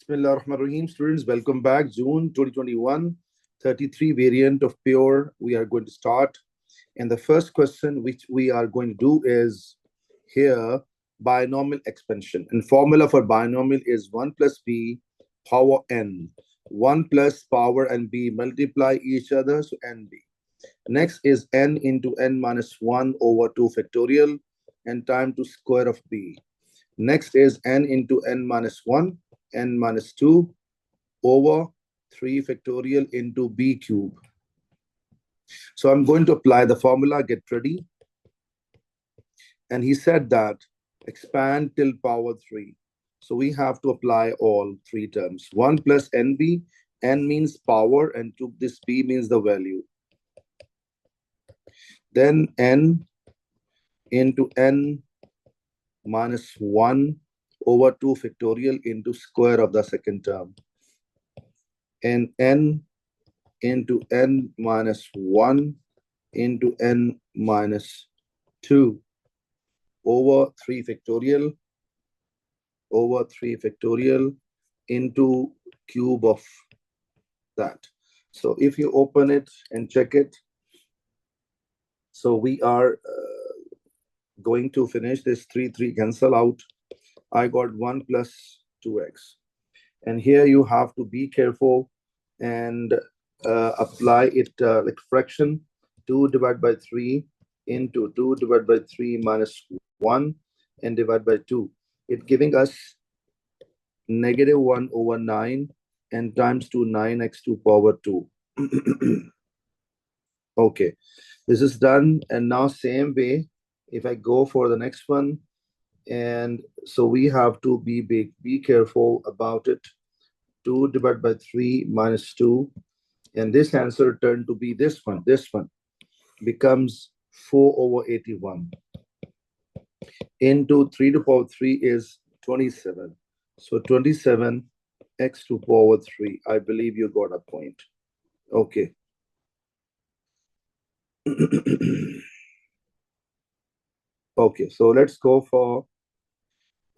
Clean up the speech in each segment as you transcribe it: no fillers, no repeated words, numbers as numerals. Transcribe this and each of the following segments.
Bismillahirrahmanirrahim. Students, welcome back. June 2021, 33 variant of pure. We are going to start. And the first question which we are going to do is here, binomial expansion. And formula for binomial is 1 plus b power n. 1 plus power and b multiply each other, so nb. Next is n into n minus 1 over 2 factorial and time to square of b. Next is n into n minus 1, n minus 2 over 3 factorial into b cube. So I'm going to apply the formula, get ready. And he said that expand till power 3. So we have to apply all three terms. 1 plus nb, n means power, and this b means the value. Then n into n minus 1 over 2 factorial into square of the second term. And n into n minus 1 into n minus 2 over 3 factorial into cube of that. So if you open it and check it, so we are going to finish this 3 cancel out. I got 1 plus 2x. And here you have to be careful and apply it like fraction. 2 divided by 3 into 2 divided by 3 minus 1 and divide by 2. It's giving us negative 1 over 9 and times 2 9x to power 2. Okay, this is done. And now same way, if I go for the next one, and so we have to be careful about it. 2 divided by 3 minus 2, and this answer turned to be this one becomes 4 over 81 into 3 to power 3 is 27. So 27 x to power 3. I believe you got a point. Okay. Okay, so let's go for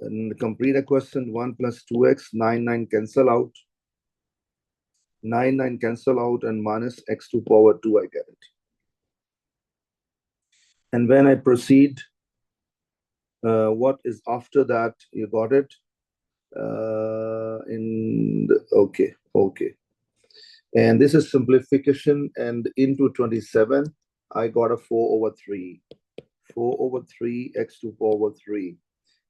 and complete a question. 1 plus 2x, 9 cancel out. 9 cancel out, and minus x to power 2, I get it. And when I proceed, what is after that? You got it? Okay. And this is simplification, and into 27, I got a 4 over 3. 4 over 3 x to power 3.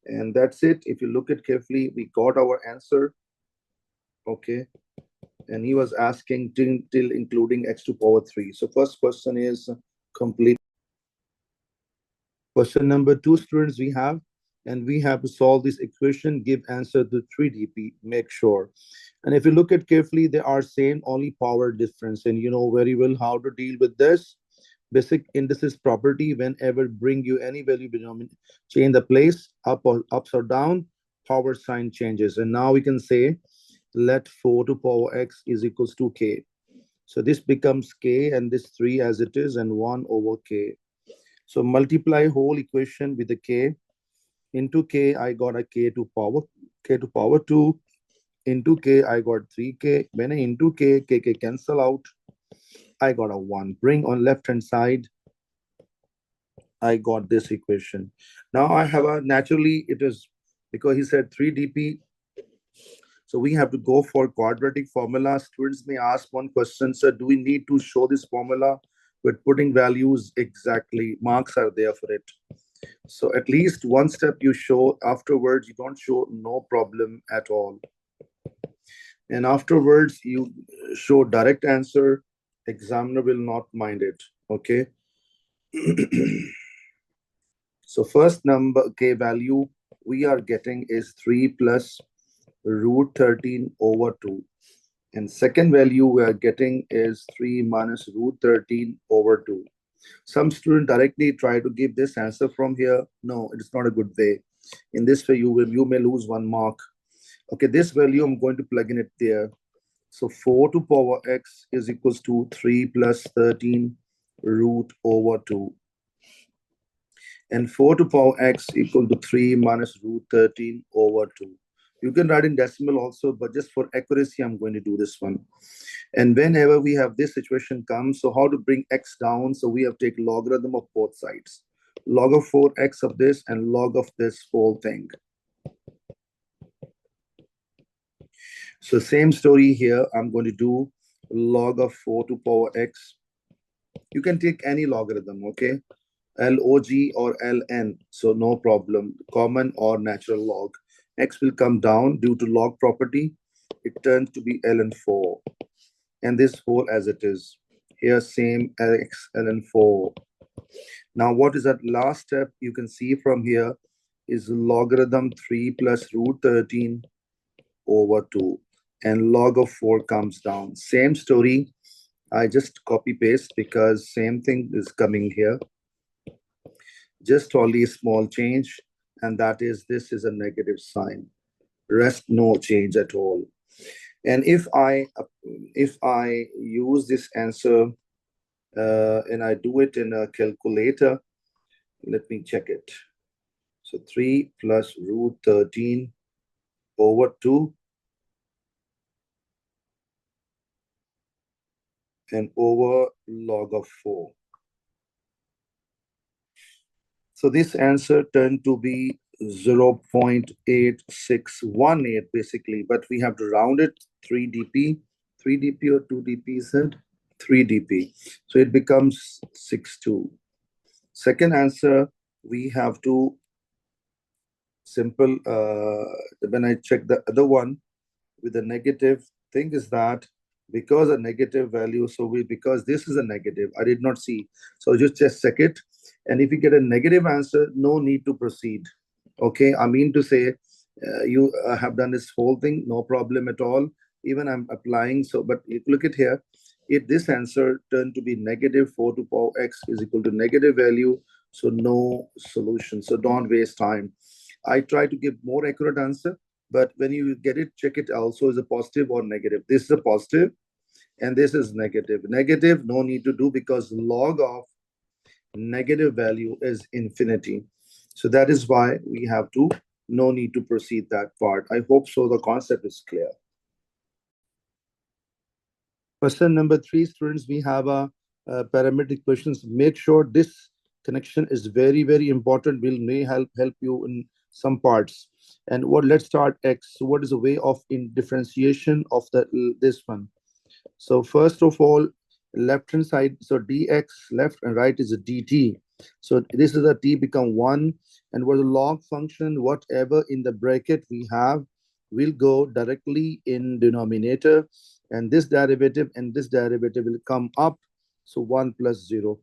And that's it. If you look at carefully, we got our answer. Okay. And he was asking till including x to power 3. So first question is complete. Question number 2, students, we have. And we have to solve this equation, give answer to 3dp, make sure. And if you look at carefully, they are same, only power difference. And you know very well how to deal with this. Basic indices property, whenever bring you any value binomial, change the place, ups or down, power sign changes. And now we can say, let 4 to power x is equals to k. So this becomes k, and this 3 as it is, and 1 over k. So multiply whole equation with the k. Into k, I got a k to power 2. Into k, I got 3k. When I into k cancel out, I got a 1. Bring on left-hand side, I got this equation. Now I have a, naturally it is, because he said 3dp, so we have to go for quadratic formula. Students may ask one question, sir, do we need to show this formula with putting values? Exactly, marks are there for it. So at least one step you show, afterwards you don't show, no problem at all. And afterwards you show direct answer, examiner will not mind it. Okay. So first number k value we are getting is 3 plus root 13 over 2. And second value we are getting is 3 minus root 13 over 2. Some student directly try to give this answer from here. No, it is not a good way. In this way, you may lose 1 mark. Okay, this value I'm going to plug in it there. So 4 to power x is equals to 3 plus 13 root over 2. And 4 to power x equal to 3 minus root 13 over 2. You can write in decimal also, but just for accuracy, I'm going to do this one. And whenever we have this situation comes, so how to bring x down? So we have to take logarithm of both sides. Log of 4x of this and log of this whole thing. So same story here. I'm going to do log of 4 to power x. You can take any logarithm, okay? Log or ln, so no problem. Common or natural log. X will come down due to log property. It turns to be ln 4. And this 4 as it is. Here same x ln 4. Now what is that last step? You can see from here is logarithm 3 plus root 13 over 2. And log of 4 comes down. Same story. I just copy paste because same thing is coming here. Just only a small change, and that is this is a negative sign. Rest no change at all. And if I use this answer and I do it in a calculator, let me check it. So 3 plus root 13 over 2 and over log of 4. So this answer turned to be 0.8618 basically, but we have to round it 3 dp. 3 dp or 2 dp said? 3 dp. So it becomes 62. Second answer, we have to simple, when I check the other one with the negative, thing is that because a negative value, so because this is a negative, I did not see. So just check it. And if you get a negative answer, no need to proceed. Okay, I mean to say, you have done this whole thing, no problem at all. Even I'm applying, so, but if look at here, if this answer turned to be negative 4 to power x is equal to negative value, so no solution. So don't waste time. I try to give more accurate answer, but when you get it, check it also is a positive or negative. This is a positive, and this is negative. Negative, no need to do because log of negative value is infinity. So that is why we have to, no need to proceed that part. I hope so the concept is clear. Question number 3, students, we have a parametric equations. Make sure this connection is very, very important. Will may help you in some parts. And what? Let's start x. So what is the way of in differentiation of this one? So first of all, left hand side, so dx left and right is a dt. So this is a t become 1, and what the log function, whatever in the bracket we have, will go directly in denominator, and this derivative and this derivative will come up. So 1 plus 0.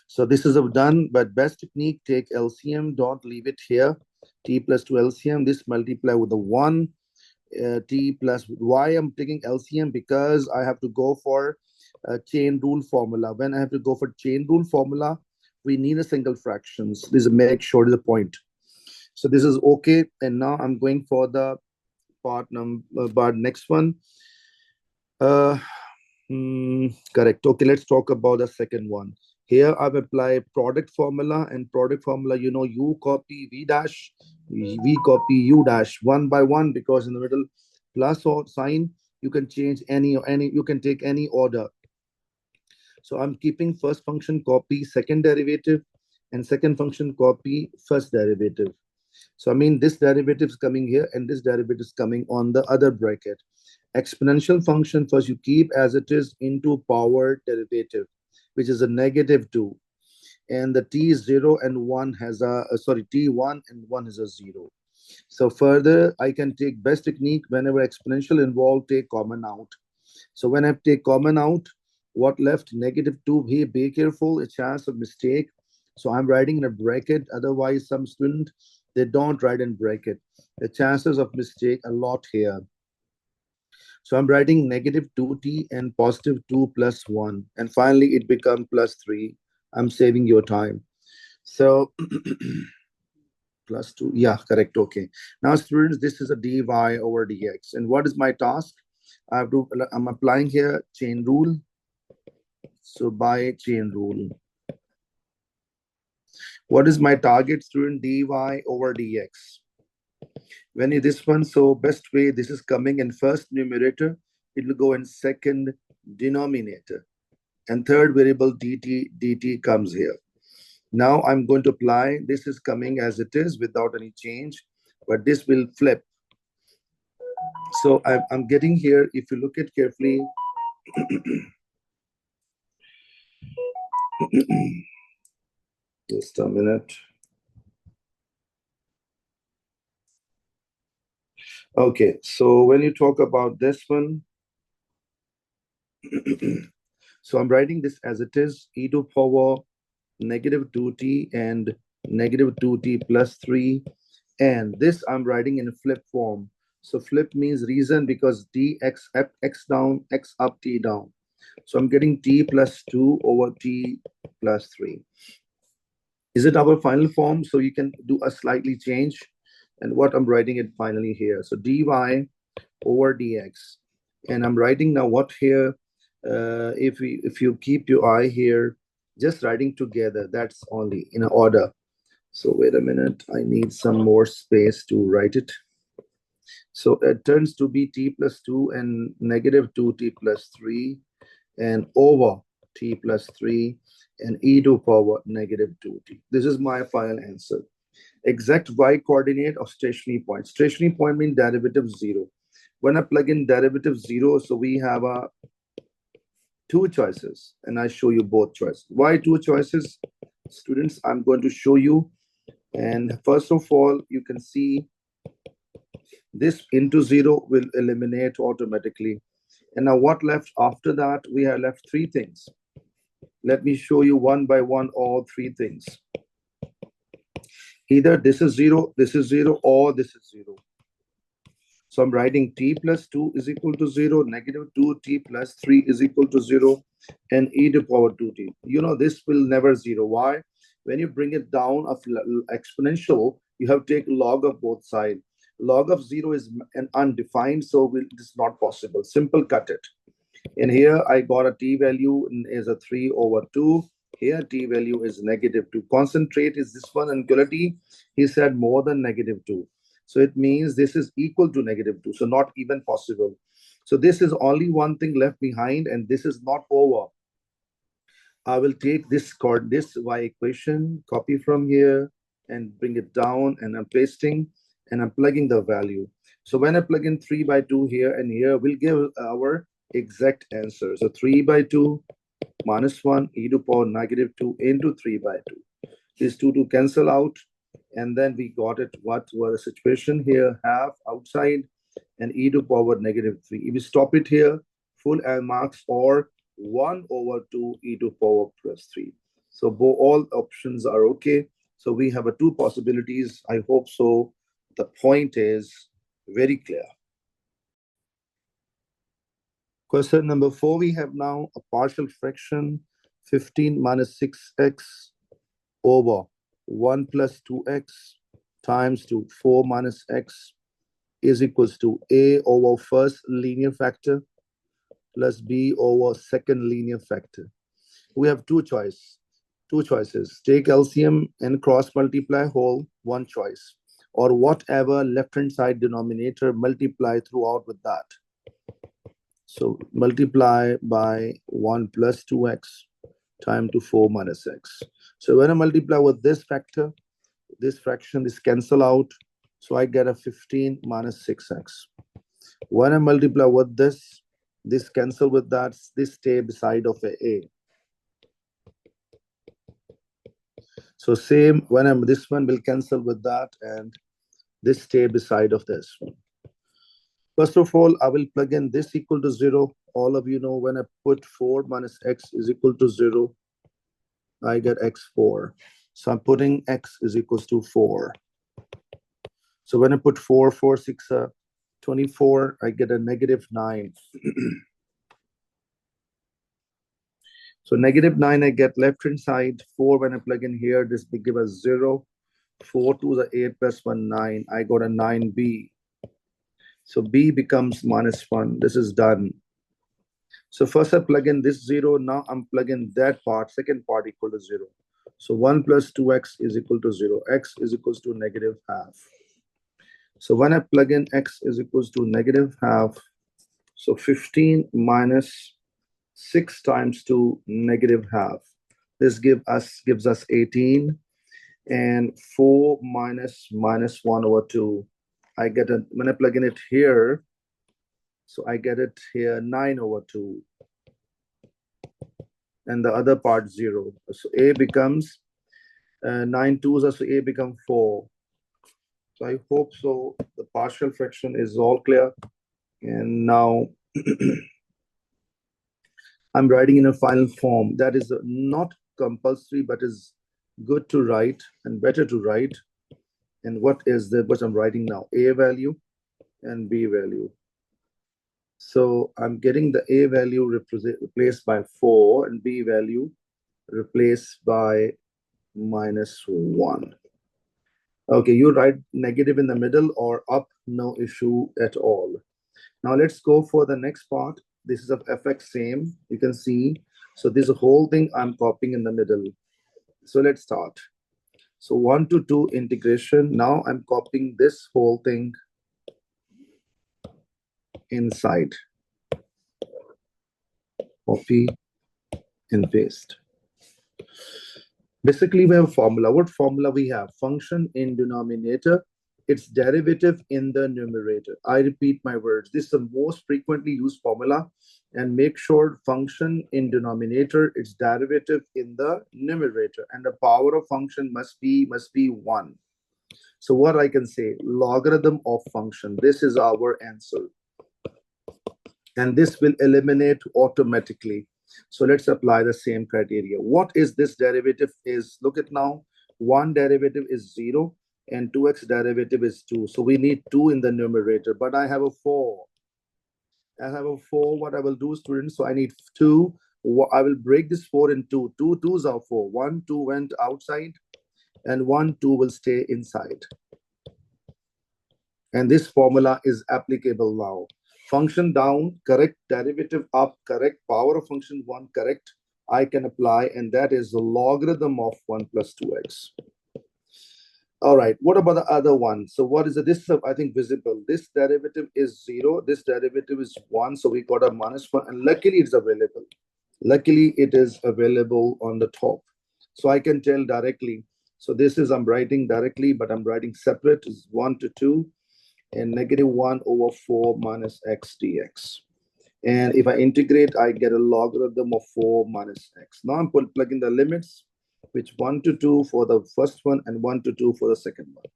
So this is done, but best technique, take LCM, don't leave it here. T plus 2 LCM, this multiply with the 1. T plus, why I'm taking LCM? Because I have to go for a chain rule formula. When I have to go for chain rule formula, we need a single fractions. This is make sure is the point. So this is okay. And now I'm going for the part next one. Uh, Correct. Okay, let's talk about the second one. Here I've applied product formula, and product formula, u copy v dash, v copy u dash one by one, because in the middle plus or sign, you can change any, you can take any order. So I'm keeping first function copy second derivative, and second function copy first derivative. So I mean this derivative is coming here and this derivative is coming on the other bracket. Exponential function first you keep as it is into power derivative, which is a negative 2. And the t is 0 and 1 has sorry, t1 and 1 is a 0. So further, I can take best technique whenever exponential involved, take common out. So when I take common out, what left? Negative 2. Here, be careful, a chance of mistake. So I'm writing in a bracket. Otherwise, some student, they don't write in bracket. The chances of mistake a lot here. So I'm writing negative 2t and positive 2 plus 1. And finally, it becomes plus 3. I'm saving your time. So plus 2. Yeah, correct. Okay. Now, students, this is a dy over dx. And what is my task? I'm applying here chain rule. So by chain rule. What is my target, student? Dy over dx. When you this one, so best way, this is coming in first numerator, it will go in second denominator. And third variable dt comes here. Now I'm going to apply, this is coming as it is without any change, but this will flip. So I'm getting here, if you look at carefully, just a minute. Okay, so when you talk about this one, so I'm writing this as it is, e to power negative 2t and negative 2t plus 3. And this I'm writing in flip form. So flip means reason because dx up, x down, x up, t down. So I'm getting t plus 2 over t plus 3. Is it our final form? So you can do a slightly change. And what I'm writing it finally here. So dy over dx. And I'm writing now what here, if you keep your eye here, just writing together, that's only in order. So wait a minute, I need some more space to write it. So it turns to be t plus 2 and negative 2t plus 3 and over t plus 3 and e to power negative 2t. This is my final answer. Exact y coordinate of stationary point. Stationary point means derivative 0. When I plug in derivative 0, so we have two choices, and I show you both choices. Why two choices? Students, I'm going to show you. And first of all, you can see this into 0 will eliminate automatically. And now what left after that? We have left three things. Let me show you one by one all three things. Either this is 0, or this is 0. So I'm writing t plus 2 is equal to 0, negative 2t plus 3 is equal to 0, and e to power 2t. You know, this will never 0. Why? When you bring it down of exponential, you have to take log of both sides. Log of 0 is an undefined, so it's not possible. Simple cut it. And here I got a t value is a 3 over 2. Here t value is negative 2. Concentrate is this one, and quality, he said more than negative 2. So it means this is equal to negative 2. So not even possible. So this is only one thing left behind, and this is not over. I will take this y equation, copy from here, and bring it down, and I'm pasting, and I'm plugging the value. So when I plug in 3 by 2 here and here, we'll give our exact answer. So 3 by 2 minus 1 e to power negative 2 into 3 by 2. These two to cancel out. And then we got it. What was the situation here? Half outside and e to power negative 3. If we stop it here, full marks or 1 over 2 e to power plus 3. So all options are okay. So we have two possibilities. I hope so. The point is very clear. Question number 4, we have now a partial fraction 15 minus 6x over 1 plus 2x times to 4 minus x is equals to a over first linear factor plus b over second linear factor. We have two choices. Take LCM and cross multiply whole, one choice. Or whatever left-hand side denominator, multiply throughout with that. So multiply by 1 plus 2x times to 4 minus x. So when I multiply with this factor, this fraction is cancel out. So I get a 15 minus 6x. When I multiply with this cancel with that, this stay beside of a. So same, when this one will cancel with that, and this stay beside of this one. First of all, I will plug in this equal to 0. All of you know when I put 4 minus x is equal to 0, I get x4. So I'm putting x is equals to 4. So when I put 4, 4, 6, 24, I get a negative 9. So negative 9, I get left-hand side. 4, when I plug in here, this will give us 0. 4 to the 8 plus 1, 9. I got a 9b. So b becomes minus 1. This is done. So first I plug in this 0. Now I'm plugging that part, second part equal to 0. So 1 plus 2x is equal to 0. X is equals to negative half. So when I plug in x is equals to negative half, so 15 minus 6 times 2, negative half. This gives us 18, and 4 minus 1 over 2. I get it when I plug in it here, so I get it here 9 over 2, and the other part 0. So a becomes 9 twos, so a become 4. So I hope so. The partial fraction is all clear, and now I'm writing in a final form that is not compulsory, but is good to write and better to write. And what I'm writing now? A value and B value. So I'm getting the A value replaced by 4 and B value replaced by -1. Okay, you write negative in the middle or up, no issue at all. Now let's go for the next part. This is of fx same, you can see. So this whole thing I'm copying in the middle. So let's start. So 1 to 2 integration. Now I'm copying this whole thing inside. Copy and paste. Basically, we have a formula. What formula we have? Function in denominator, its derivative in the numerator. I repeat my words. This is the most frequently used formula. And make sure function in denominator, its derivative in the numerator. And the power of function must be 1. So what I can say, logarithm of function. This is our answer. And this will eliminate automatically. So let's apply the same criteria. What is this derivative is? Look at now. 1 derivative is 0 and 2x derivative is 2. So we need 2 in the numerator, but I have a 4. I have a 4. What I will do, students, so I need 2. I will break this 4 in 2. 2 2s are 4. 1, 2 went outside and 1, 2 will stay inside. And this formula is applicable now. Function down, correct. Derivative up, correct. Power of function 1, correct. I can apply, and that is the logarithm of 1 plus 2x. All right, what about the other one? So what is it? This is, I think, visible. This derivative is 0. This derivative is 1. So we got a -1, and luckily it's available. Luckily, it is available on the top. So I can tell directly. So this is, I'm writing directly, but I'm writing separate. Is 1 to 2. And -1 over 4 minus x dx. And if I integrate, I get a logarithm of 4 minus x. Now I'm plugging the limits, which 1 to 2 for the first one and 1 to 2 for the second one.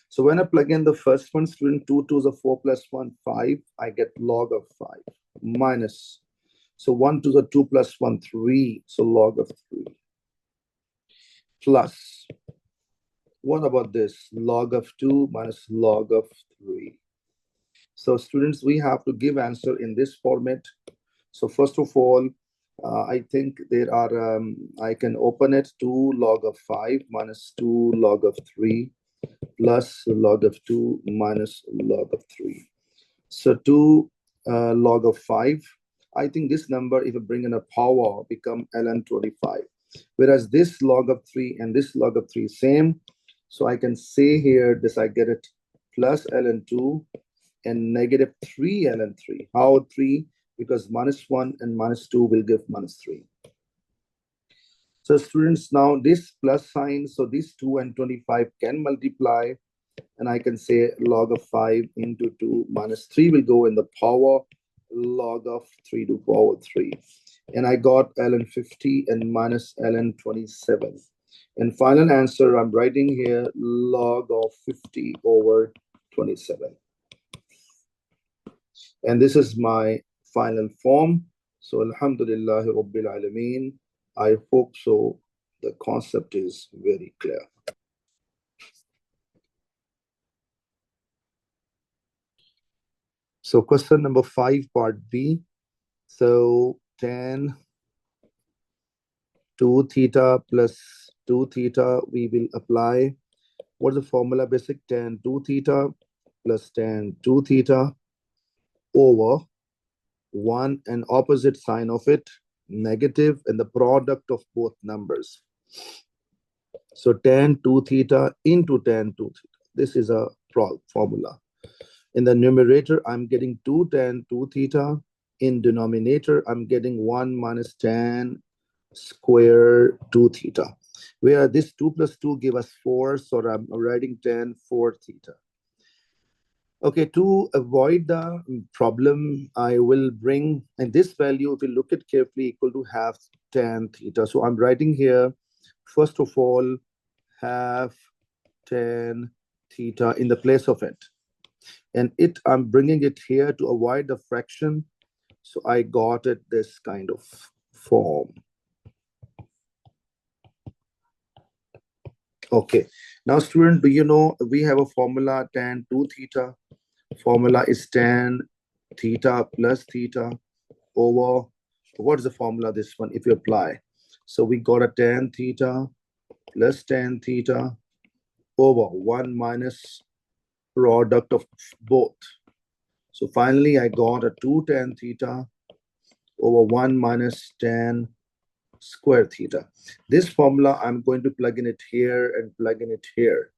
So when I plug in the first one, student, 2 2s are 4 plus 1, 5. I get log of 5 minus. So 1 2s are 2 plus 1, 3. So log of 3 plus. What about this? Log of 2 minus log of 3. So students, we have to give answer in this format. So first of all, I think there are, I can open it, 2 log of 5 minus 2 log of 3 plus log of 2 minus log of 3. So 2 log of 5. I think this number, if I bring in a power, become ln 25. Whereas this log of 3 and this log of 3 same. So I can say here, this I get it plus ln 2 and -3 ln 3. How 3? Because -1 and -2 will give -3. So students, now this plus sign, so these 2 and 25 can multiply. And I can say log of 5 into 2 minus 3 will go in the power log of 3 to power 3. And I got ln 50 and minus ln 27. And final answer, I'm writing here log of 50 over 27. And this is my final form. So Alhamdulillah Rabbil Alameen. I hope so. The concept is very clear. So question number 5, part B. So tan 2 theta plus 2 theta, we will apply. What's the formula? Basic tan 2 theta plus tan 2 theta over 1 and opposite sign of it, negative, and the product of both numbers. So tan 2 theta into tan 2 theta. This is a formula. In the numerator, I'm getting 2 tan 2 theta. In denominator, I'm getting 1 minus tan square 2 theta. Where this 2 plus 2 give us 4, so I'm writing tan 4 theta. Okay, to avoid the problem, I will bring, and this value, if you look at carefully, equal to half tan theta. So I'm writing here, first of all, half tan theta in the place of it. And I'm bringing it here to avoid the fraction. So I got it this kind of form. Okay. Now, student, do you know we have a formula tan 2 theta? Formula is tan theta plus theta over, what is the formula, this one, if you apply? So we got a tan theta plus tan theta over 1 minus product of both. So finally, I got a 2 tan theta over 1 minus tan square theta. This formula, I'm going to plug in it here and plug in it here.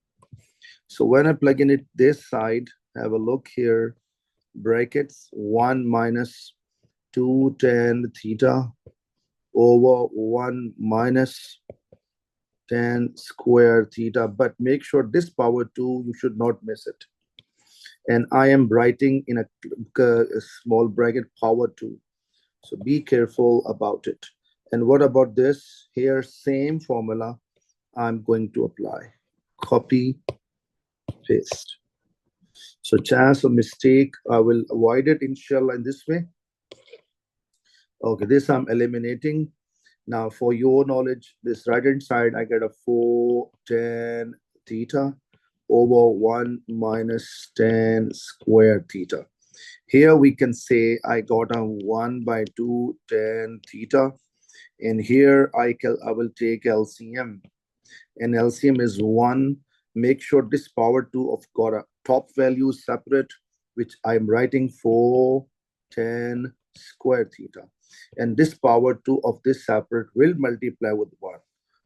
So when I plug in it this side, have a look here, brackets 1 minus 2 tan theta over 1 minus tan square theta. But make sure this power 2, you should not miss it. And I am writing in a small bracket power 2. So be careful about it. And what about this? Here, same formula I'm going to apply. Copy, paste. So chance of mistake, I will avoid it inshallah in this way. Okay, this I'm eliminating. Now for your knowledge, this right hand side, I get a 4 tan theta over 1 minus tan square theta. Here we can say I got a 1 by 2 tan theta. And here I will take LCM. And LCM is 1. Make sure this power 2 of got a top value separate, which I'm writing 4 tan square theta. And this power 2 of this separate will multiply with 1.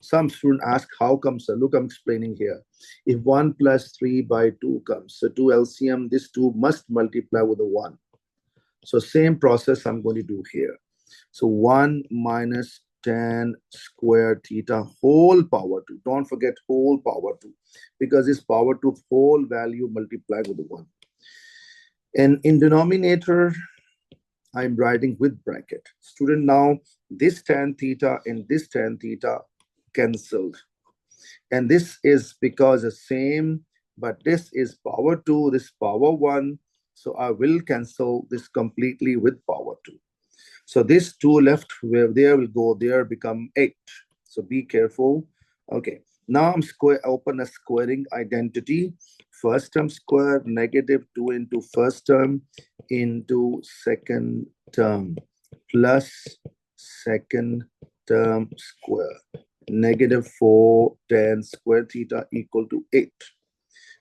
Some student ask, how comes? So look, I'm explaining here. If 1 plus 3 by 2 comes, so 2 LCM, this 2 must multiply with a 1. So same process I'm going to do here. So 1 minus tan square theta whole power 2. Don't forget whole power 2, because this power 2 whole value multiplied with 1. And in denominator, I'm writing with bracket. Student, now this tan theta and this tan theta cancelled. And this is because the same, but this is power 2, this power 1. So I will cancel this completely with power 2. So this 2 left where there will go there, become 8. So be careful. Okay. Now I'm open a squaring identity. First term square, negative 2 into first term into second term plus second term square. Negative 4 tan square theta equal to 8.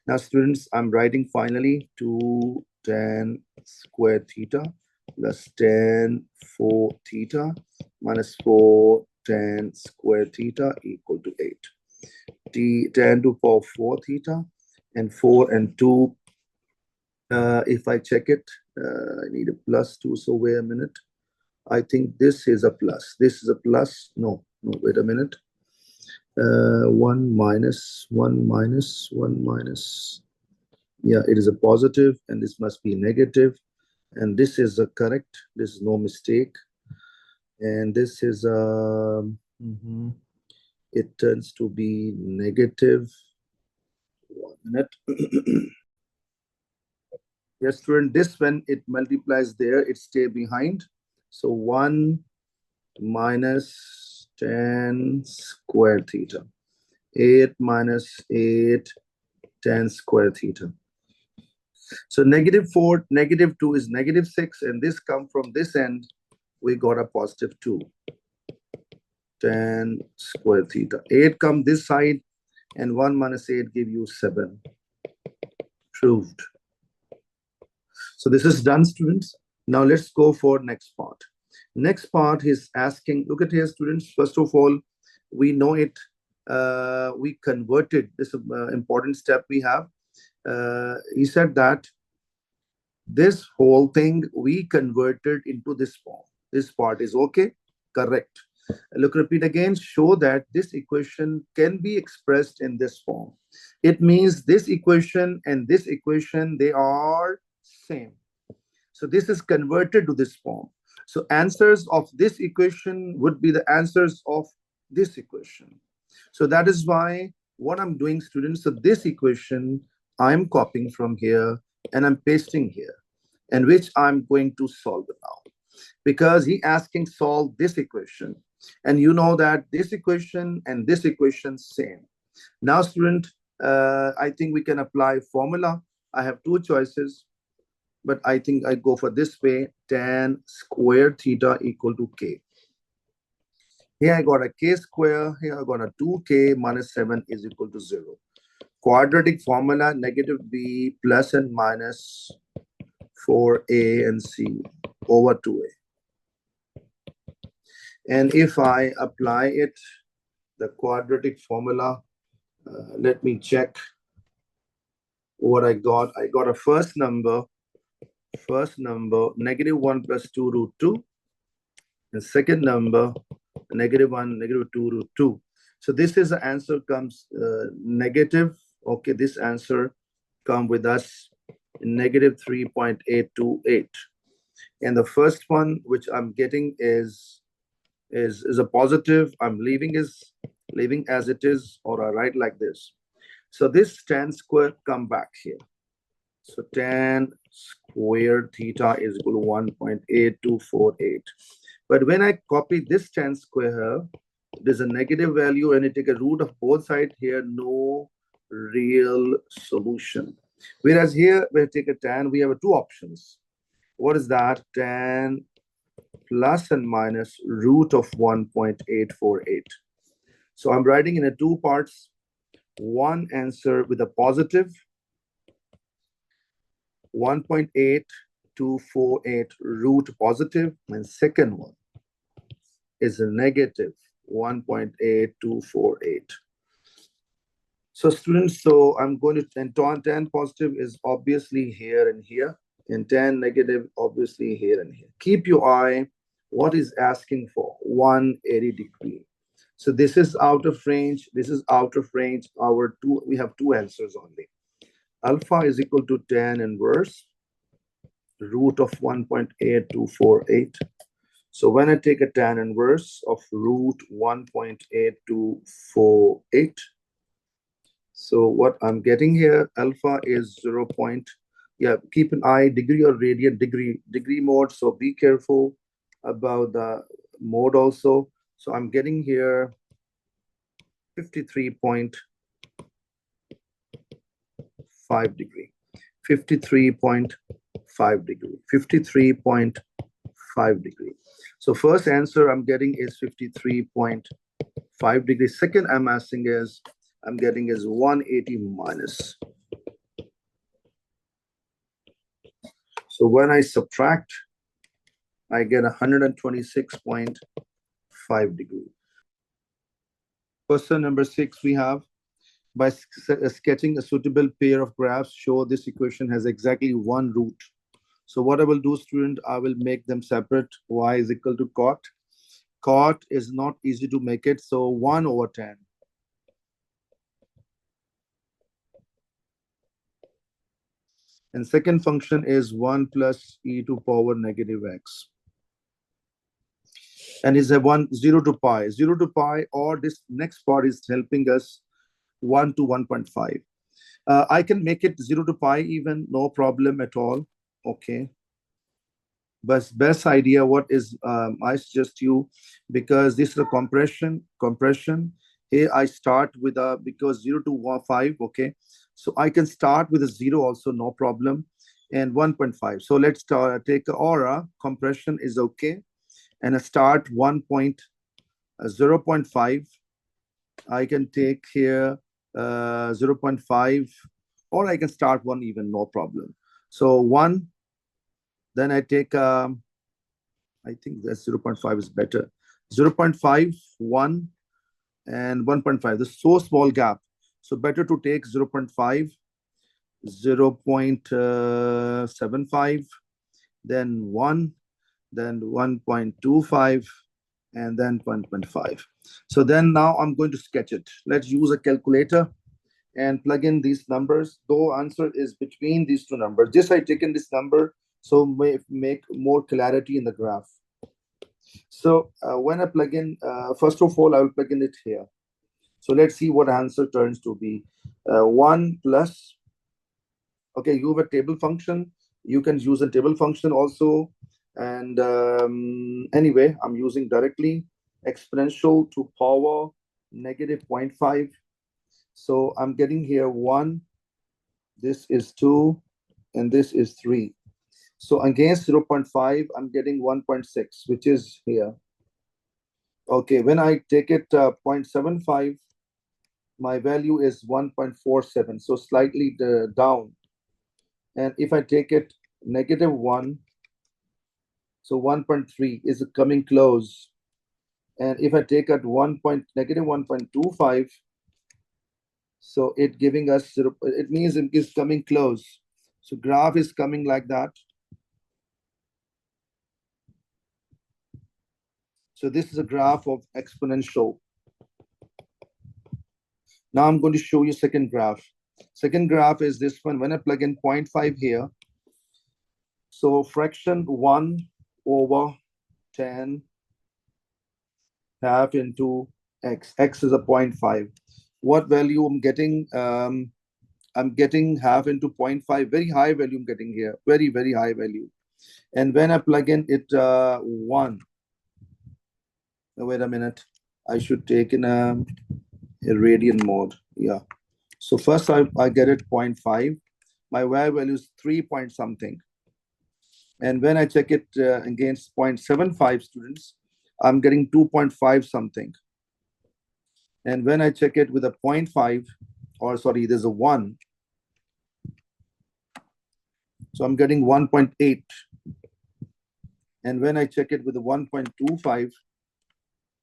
Now students, I'm writing finally 2 tan square theta plus tan 4 theta minus 4 tan square theta equal to 8. Tan to power 4 theta and 4 and 2. If I check it, I need a plus 2. So wait a minute. I think this is a plus. This is a plus. No, wait a minute. 1 minus 1 minus 1 minus. Yeah, it is a positive, and this must be negative. And this is a correct. This is no mistake. And this is it turns to be negative. 1 minute. Yes, student, this when it multiplies there, it stay behind. So 1 minus tan square theta. 8 minus 8 tan square theta. So negative 4, negative 2 is negative 6, and this come from this end, we got a positive 2 tan square theta. 8 come this side, and 1 minus 8 give you 7. Proved. So this is done, students. Now let's go for next part. Next part is asking, look at here, students. First of all, we know it. we converted this important step we have. He said that this whole thing we converted into this form. This part is okay, correct. Look, repeat again. Show that this equation can be expressed in this form. It means this equation and this equation, they are same. So this is converted to this form. So answers of this equation would be the answers of this equation. So that is why what I'm doing, students, so this equation I'm copying from here and I'm pasting here, and which I'm going to solve it now. Because he asking solve this equation. And you know that this equation and this equation same. Now, student, I think we can apply formula. I have two choices, but I think I go for this way. Tan square theta equal to k. Here I got a k square. Here I got a 2k minus 7 is equal to 0. Quadratic formula, negative b plus and minus 4a and c over 2a. And if I apply it, the quadratic formula, let me check what I got. I got a first number, negative 1 plus 2 root 2. And second number, negative 1, negative 2 root 2. So this is the answer comes negative. Okay, this answer come with us negative 3.828. And the first one which I'm getting is a positive. I'm leaving as it is, or I write like this. So this tan square come back here. So tan squared theta is equal to 1.8248. But when I copy this tan square, there's a negative value and I take a root of both sides here, no real solution. Whereas here, when I take a tan, we have two options. What is that? Tan plus and minus root of 1.848. So I'm writing in a two parts. One answer with a positive 1.8248 root positive, and second one is a negative 1.8248. So students, so I'm going to, and tan positive is obviously here and here, and tan negative obviously here and here. Keep your eye, what is asking for? 180 degree. So this is out of range, this is out of range. We have two answers only. Alpha is equal to tan inverse root of 1.8248. So when I take a tan inverse of root 1.8248, so what I'm getting here, alpha is 0. Yeah, keep an eye, degree or radian, degree mode. So be careful about the mode also. So I'm getting here 53.5 degree, 53.5 degree, 53.5 degree. So first answer I'm getting is 53.5 degrees. Second I'm getting is 180 minus. So when I subtract, I get 126.5 degree. Question number 6 we have. By sketching a suitable pair of graphs, show this equation has exactly one root. So what I will do, student, I will make them separate. Y is equal to cot. Cot is not easy to make it, so 1 over 10. And second function is 1 plus e to power negative x. And is a 0 to pi. 0 to pi, or this next part is helping us 1 to 1.5. I can make it 0 to pi even, no problem at all. Okay. But best idea, what is, I suggest you, because this is a compression. Here I start with a, because 0 to 5, okay. So I can start with a 0 also, no problem. And 1.5. So let's take aura, compression is okay. And I start 0.5. I can take here 0.5, or I can start 1 even, no problem. So 1, then I take, I think that 0.5 is better. 0.5, 1, and 1.5. This is so small gap. So better to take 0.5, 0.75, then 1, then 1.25, and then 1.5. So then now I'm going to sketch it. Let's use a calculator and plug in these numbers. Though answer is between these two numbers. Just I taken this number so make more clarity in the graph. So when I plug in, first of all, I will plug in it here. So let's see what answer turns to be. 1 plus, okay, you have a table function. You can use a table function also. And anyway, I'm using directly exponential to power negative 0.5. So I'm getting here 1, this is 2, and this is 3. So against 0.5, I'm getting 1.6, which is here. Okay, when I take it 0.75, my value is 1.47, so slightly down. And if I take it negative 1, so 1.3 is coming close. And if I take it negative 1.25, so it giving us 0, it means it is coming close. So graph is coming like that. So this is a graph of exponential. Now I'm going to show you second graph. Second graph is this one. When I plug in 0.5 here, so fraction 1 over 10 half into x. X is a 0.5. What value I'm getting? I'm getting half into 0.5. Very high value I'm getting here. Very, very high value. And when I plug in it 1. Now, wait a minute. I should take in a radian mode. Yeah. So first I get it 0.5. My y value is 3 point something. And when I check it against 0.75 students, I'm getting 2.5 something. And when I check it with a 0.5, or sorry, there's a 1. So I'm getting 1.8. And when I check it with a 1.25,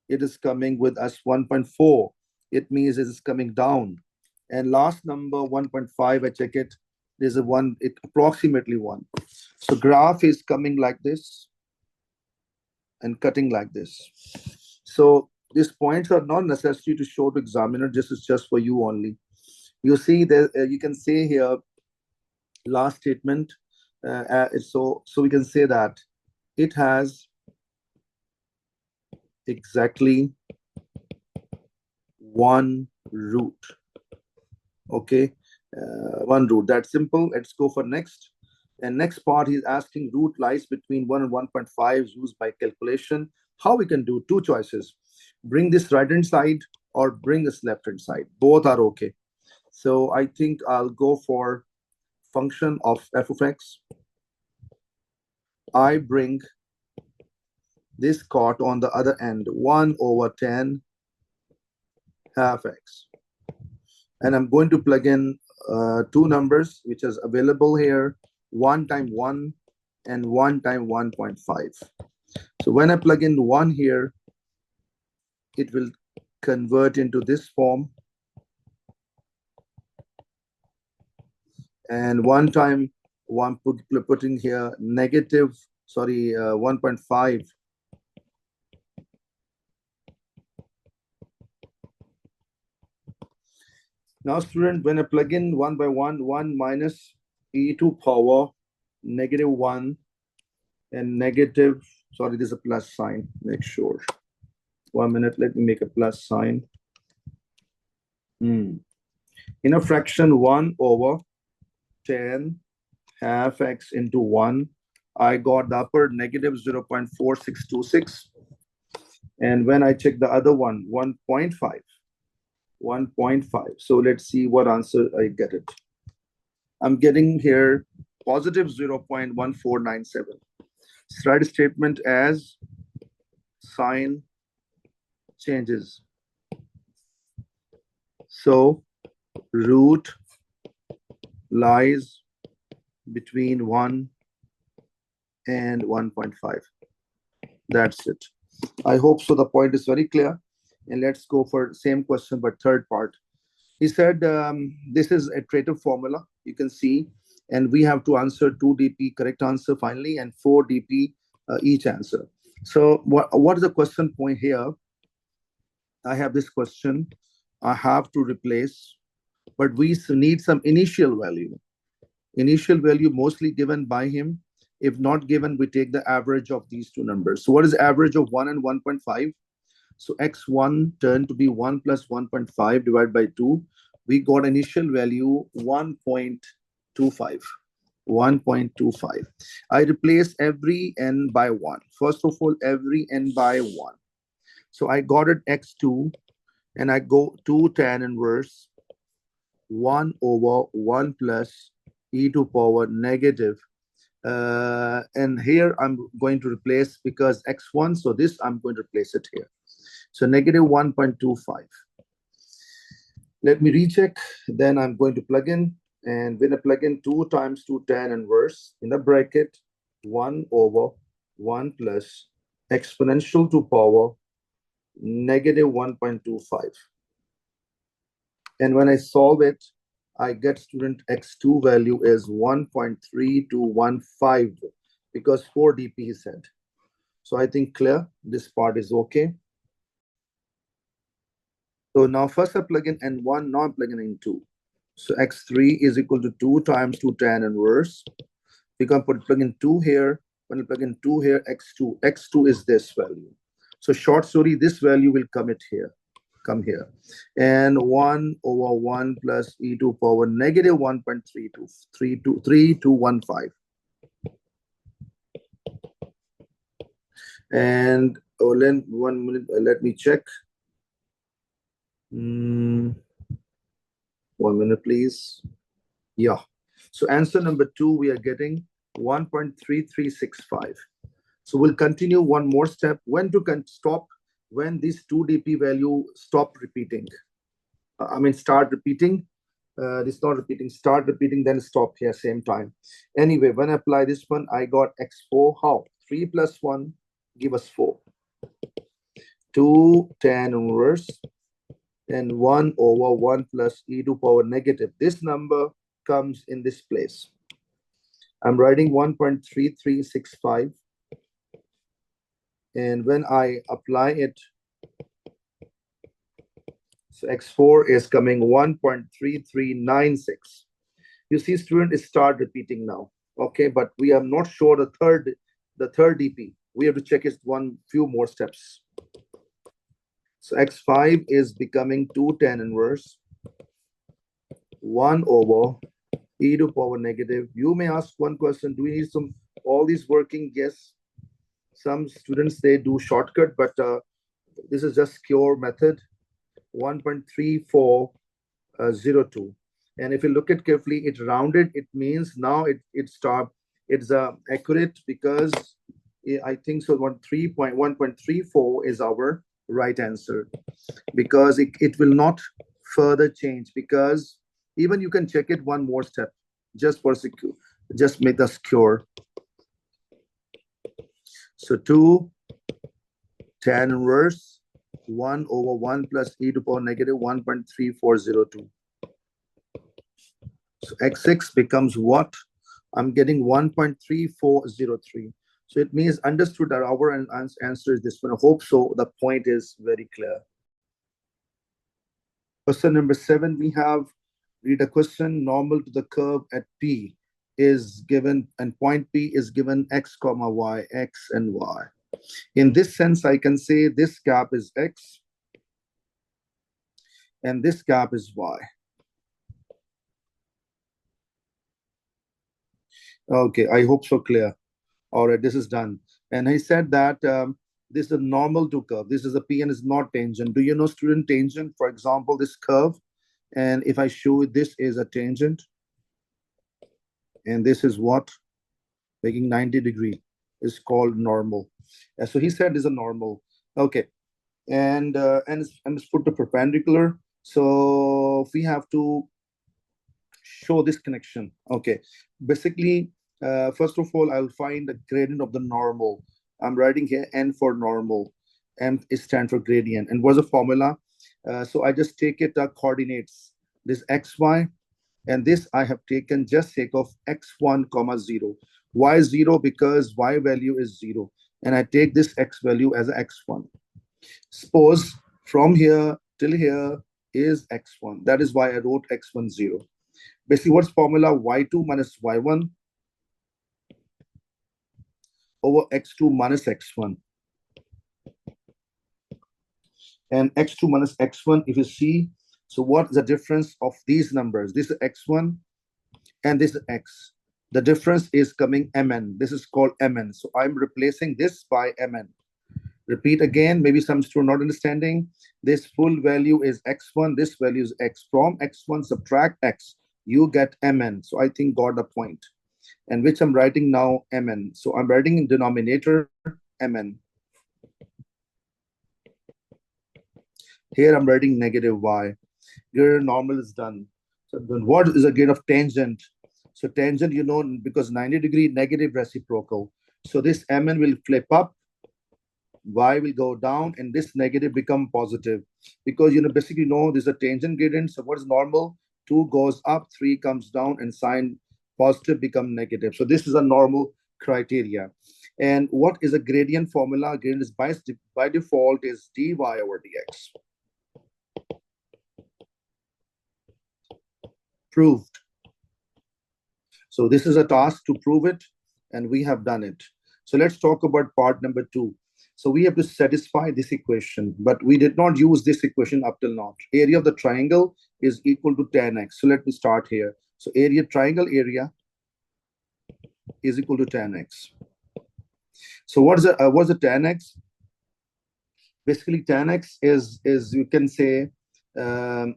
it is coming with us 1.4. It means it is coming down. And last number 1.5, I check it, there's a 1, it approximately 1. So graph is coming like this and cutting like this. So these points are not necessary to show to examiner. This is just for you only. You see that you can say here last statement. So we can say that it has exactly 1 root. Okay, 1 root. That's simple. Let's go for next. And next part, he's asking root lies between 1 and 1.5 used by calculation. How we can do? Two choices. Bring this right hand side or bring this left hand side. Both are okay. So I think I'll go for function of f of x. I bring this cot on the other end, 1 over 10 half x. And I'm going to plug in two numbers, which is available here, 1 times 1 and 1 times 1.5. So when I plug in 1 here, it will convert into this form. And 1 time 1 putting here negative, 1.5. Now, student, when I plug in 1 by 1, 1 minus e to power negative 1 and negative, there's a plus sign. Make sure. 1 minute, let me make a plus sign. In a fraction 1 over 10 half x into 1, I got the upper negative 0.4626. And when I check the other one, 1.5. 1.5. So let's see what answer I get it. I'm getting here positive 0.1497. Write statement as sign changes. So root lies between 1 and 1.5. That's it. I hope so the point is very clear. And let's go for same question, but third part. He said this is a iterative formula, you can see, and we have to answer 2 dp correct answer finally and 4 dp each answer. So what is the question point here? I have this question. I have to replace, but we need some initial value. Initial value mostly given by him. If not given, we take the average of these two numbers. So what is the average of 1 and 1.5? So x1 turned to be 1 plus 1.5 divided by 2. We got initial value 1.25. 1.25. I replace every n by 1. First of all, every n by 1. So I got it x2, and I go 2 tan inverse 1 over 1 plus e to power negative. And here I'm going to replace because x1, so this I'm going to replace it here. So negative 1.25. Let me recheck. Then I'm going to plug in. And when I plug in 2 times 2 tan inverse in the bracket, 1 over 1 plus exponential to power negative 1.25. And when I solve it, I get student x2 value is 1.3215 because 4 dp he said. So I think clear, this part is okay. So now first I plug in n1, now I'm plugging in 2. So x3 is equal to 2 times 2 tan inverse. We can plug in 2 here. When I plug in 2 here, x2 is this value. So short story, this value will come here. And 1 over 1 plus e to power negative 1.3215. And then 1 minute, let me check. 1 minute, please. Yeah. So answer number 2, we are getting 1.3365. So we'll continue one more step. When to stop? When this 2 dp value stop repeating. Start repeating. This not repeating. Start repeating, then stop here same time. Anyway, when I apply this one, I got x4. How? 3 plus 1 give us 4. 2 tan inverse and 1 over 1 plus e to power negative. This number comes in this place. I'm writing 1.3365. And when I apply it, so x4 is coming 1.3396. You see, student is start repeating now. Okay, but we are not sure the third dp. We have to check it few more steps. So x5 is becoming 2 tan inverse 1 over e to power negative. You may ask one question, do we need all these working? Yes. Some students, they do shortcut, but this is just pure method, 1.3402. And if you look at carefully, it rounded. It means now it stopped. It's accurate because I think so 1.34 is our right answer, because it will not further change, because even you can check it one more step just for secure, just make us secure. So 2 tan inverse 1 over 1 plus e to power negative 1.3402. So x6 becomes what? I'm getting 1.3403. So it means understood that our answer is this one. I hope so. The point is very clear. Question number 7, we have read a question. Normal to the curve at P is given, and point P is given x comma y, x and y. In this sense, I can say this gap is x and this gap is y. Okay, I hope so clear. All right, this is done. And he said that this is a normal to curve. This is a P and is not tangent. Do you know, student, tangent? For example, this curve, and if I show this is a tangent, and this is what? Making 90 degree is called normal. So he said is a normal. Okay, and let's put the perpendicular. So we have to show this connection. Okay, basically, first of all, I'll find the gradient of the normal. I'm writing here n for normal. M is stand for gradient. And what's the formula? So I just take it coordinates. This xy, and this I have taken just sake of x1 comma 0. Why 0? Because y value is 0, and I take this x value as a x1. Suppose from here till here is x1. That is why I wrote x1 0. Basically, what's formula? Y2 minus y1 over x2 minus x1. And x2 minus x1, if you see, so what is the difference of these numbers? This is x1 and this is x. The difference is coming mn. This is called mn. So I'm replacing this by mn. Repeat again, maybe some student not understanding. This full value is x1, this value is x. From x1 subtract x, you get mn. So I think got the point. And which I'm writing now mn. So I'm writing in denominator mn. Here I'm writing negative y. Here normal is done. So then what is a grade of tangent? So tangent, you know, because 90-degree negative reciprocal. So this mn will flip up, y will go down, and this negative become positive. Because, you know, basically, this is a tangent gradient. So what is normal? 2 goes up, 3 comes down, and sign positive become negative. So this is a normal criteria. And what is a gradient formula? Gradient is by default is dy over dx. Proved. So this is a task to prove it, and we have done it. So let's talk about part number 2. So we have to satisfy this equation, but we did not use this equation up till now. Area of the triangle is equal to tan x. So let me start here. So triangle area is equal to tan x. So what's the tan x? Basically, tan x is you can say, I'm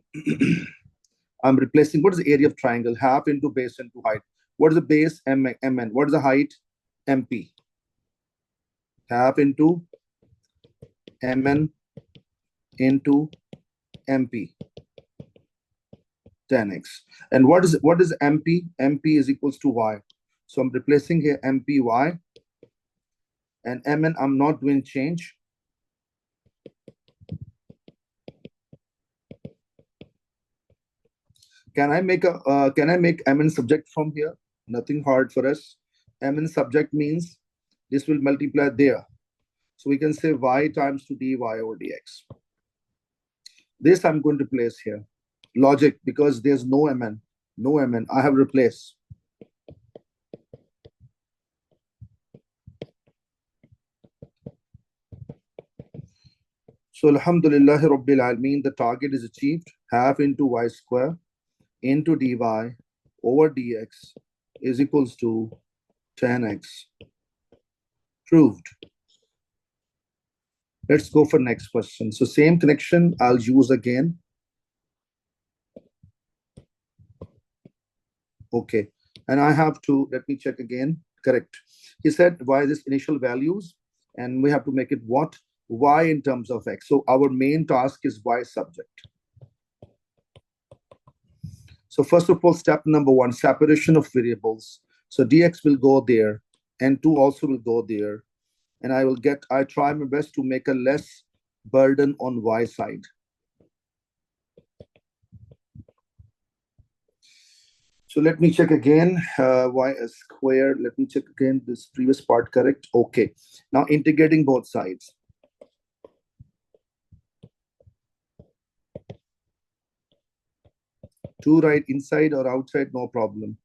replacing, what is the area of triangle? Half into base into height. What is the base? Mn. What is the height? MP. Half into Mn into MP. Tan x. And what is MP? MP is equals to y. So I'm replacing here MPy. And Mn, I'm not doing change. Can I make Mn subject from here? Nothing hard for us. Mn subject means this will multiply there. So we can say y times 2 dy over dx. This I'm going to place here. Logic, because there's no Mn. No Mn. I have replaced. So Alhamdulillah Rabbil Alameen, the target is achieved. Half into y square into dy over dx is equals to tan x. Proved. Let's go for next question. So same connection I'll use again. Okay. And I have to, let me check again. Correct. He said, why this initial values? And we have to make it what? Y in terms of x. So our main task is y subject. So first of all, step number 1, separation of variables. So dx will go there, and 2 also will go there. And I try my best to make a less burden on y side. So let me check again, y squared. Let me check again this previous part, correct? Okay. Now integrating both sides. Two right inside or outside, no problem.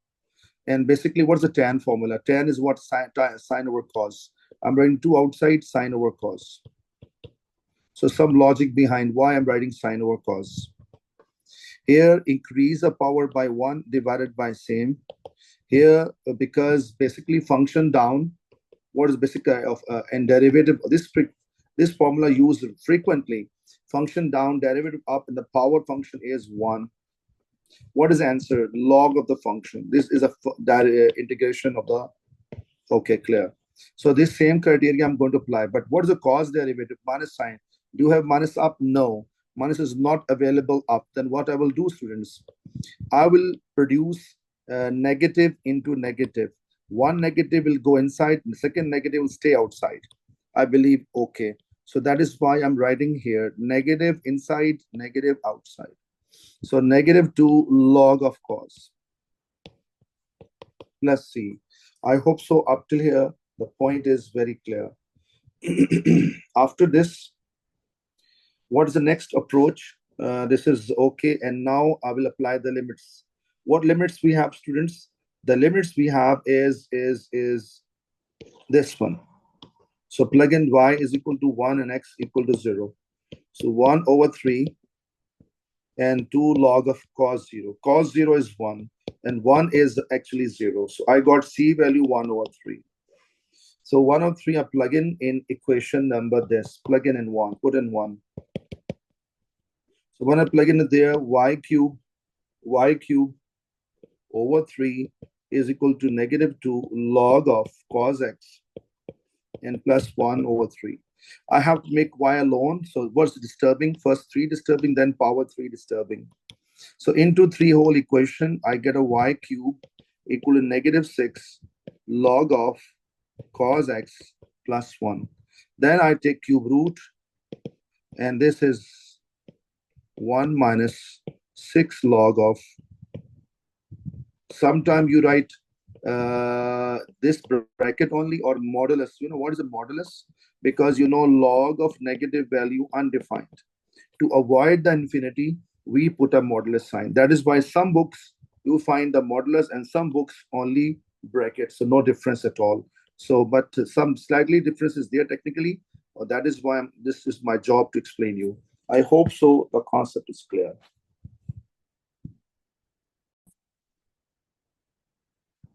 And basically, what's the tan formula? Tan is what? Sine over cos. I'm writing 2 outside, sine over cos. So some logic behind why I'm writing sine over cos. Here, increase the power by 1 divided by same. Here, because basically function down, what is basically of and derivative, this formula used frequently. Function down, derivative up, and the power function is 1. What is the answer? Log of the function. This is a integration of the, okay, clear. So this same criteria I'm going to apply. But what is the cos derivative? Minus sign. Do you have minus up? No. Minus is not available up. Then what I will do, students? I will produce negative into negative. One negative will go inside, the second negative will stay outside. I believe, okay. So that is why I'm writing here negative inside, negative outside. So negative 2 log of cos plus c. I hope so. Up till here, the point is very clear. After this, what is the next approach? This is okay. And now I will apply the limits. What limits we have, students? The limits we have is this one. So plug in y is equal to 1 and x equal to 0. So 1 over 3 and 2 log of cos 0. Cos 0 is 1 and 1 is actually 0. So I got c value 1 over 3. So 1 over 3 I plug in equation number this. Plug in 1. Put in 1. So when I plug in there, y cube over 3 is equal to negative 2 log of cos x and plus 1 over 3. I have to make y alone. So what's disturbing? First 3 disturbing, then power 3 disturbing. So into 3 whole equation, I get a y cube equal to negative 6 log of cos x plus 1. Then I take cube root, and this is 1 minus 6 log of. Sometimes you write this bracket only or modulus. You know what is a modulus? Because you know log of negative value undefined. To avoid the infinity, we put a modulus sign. That is why some books you find the modulus and some books only brackets. So no difference at all. So, but some slightly difference is there technically. That is why this is my job to explain you. I hope so. The concept is clear.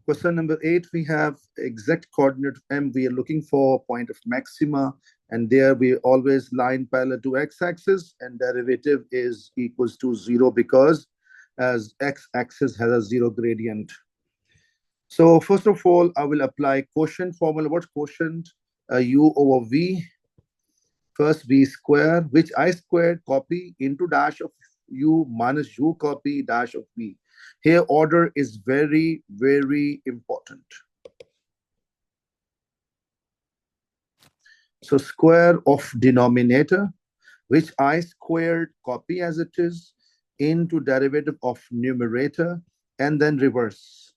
Question number 8, we have exact coordinate m. We are looking for point of maxima, and there we always line parallel to x-axis, and derivative is equals to 0 because as x-axis has a 0 gradient. So first of all, I will apply quotient formula. What's quotient? U over v. First v square, which I squared copy into dash of u minus u copy dash of v. Here order is very, very important. So square of denominator, which I squared copy as it is into derivative of numerator and then reverse.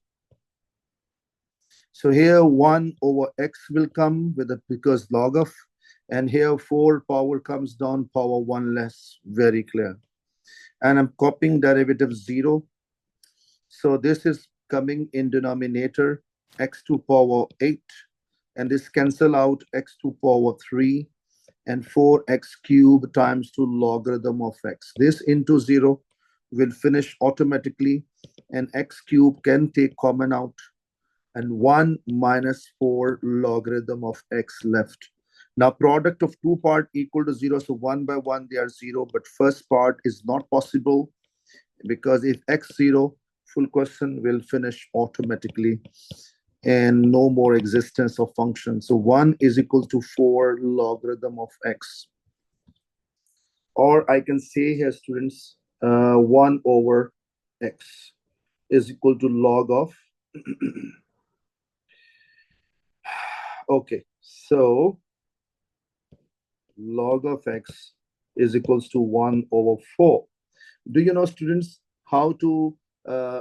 So here 1 over x will come with it because log of, and here 4 power comes down, power 1 less, very clear. And I'm copying derivative 0. So this is coming in denominator x to power 8, and this cancel out x to power 3 and 4x cube times 2 logarithm of x. This into 0 will finish automatically, and x cube can take common out, and 1 minus 4 logarithm of x left. Now product of two part equal to 0, so 1 by 1 they are 0, but first part is not possible because if x 0, full question will finish automatically and no more existence of function. So 1 is equal to 4 logarithm of x. Or I can say here, students, 1 over x is equal to log of. Okay, so log of x is equals to 1 over 4. Do you know, students, how to,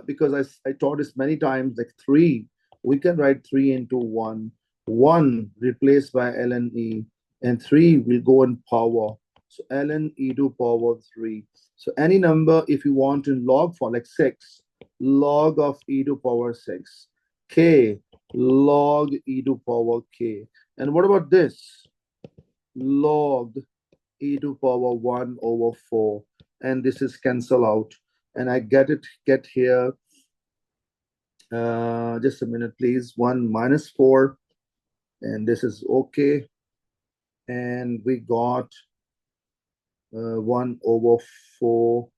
because I taught this many times, like 3, we can write 3 into 1. 1 replaced by ln e, and 3 will go in power. So ln e to power 3. So any number, if you want in log form, like 6, log of e to power 6. K, log e to power k. And what about this? Log e to power 1 over 4. And this is cancel out. And I get here. Just a minute, please. 1 minus 4. And this is okay. And we got 1 over 4.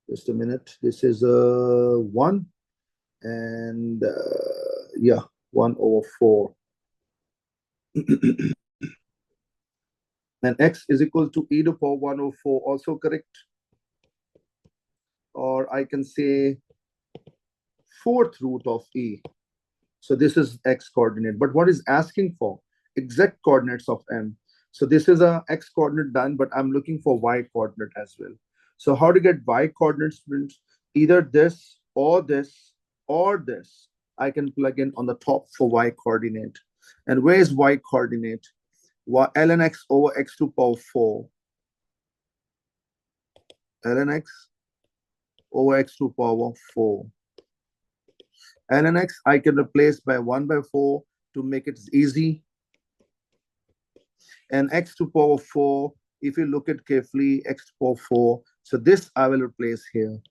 Just a minute. This is 1. And yeah, 1 over 4. And x is equal to e to power 1 over 4. Also correct. Or I can say 4th root of e. So this is x coordinate. But what is asking for? Exact coordinates of m. So this is a x coordinate done, but I'm looking for y coordinate as well. So how to get y coordinates? Either this or this or this. I can plug in on the top for y coordinate. And where is y coordinate? Ln x over x to power 4. Ln x over x to power 4. Ln x I can replace by 1 by 4 to make it easy. And x to power 4, if you look at carefully, x to power 4. So this I will replace here.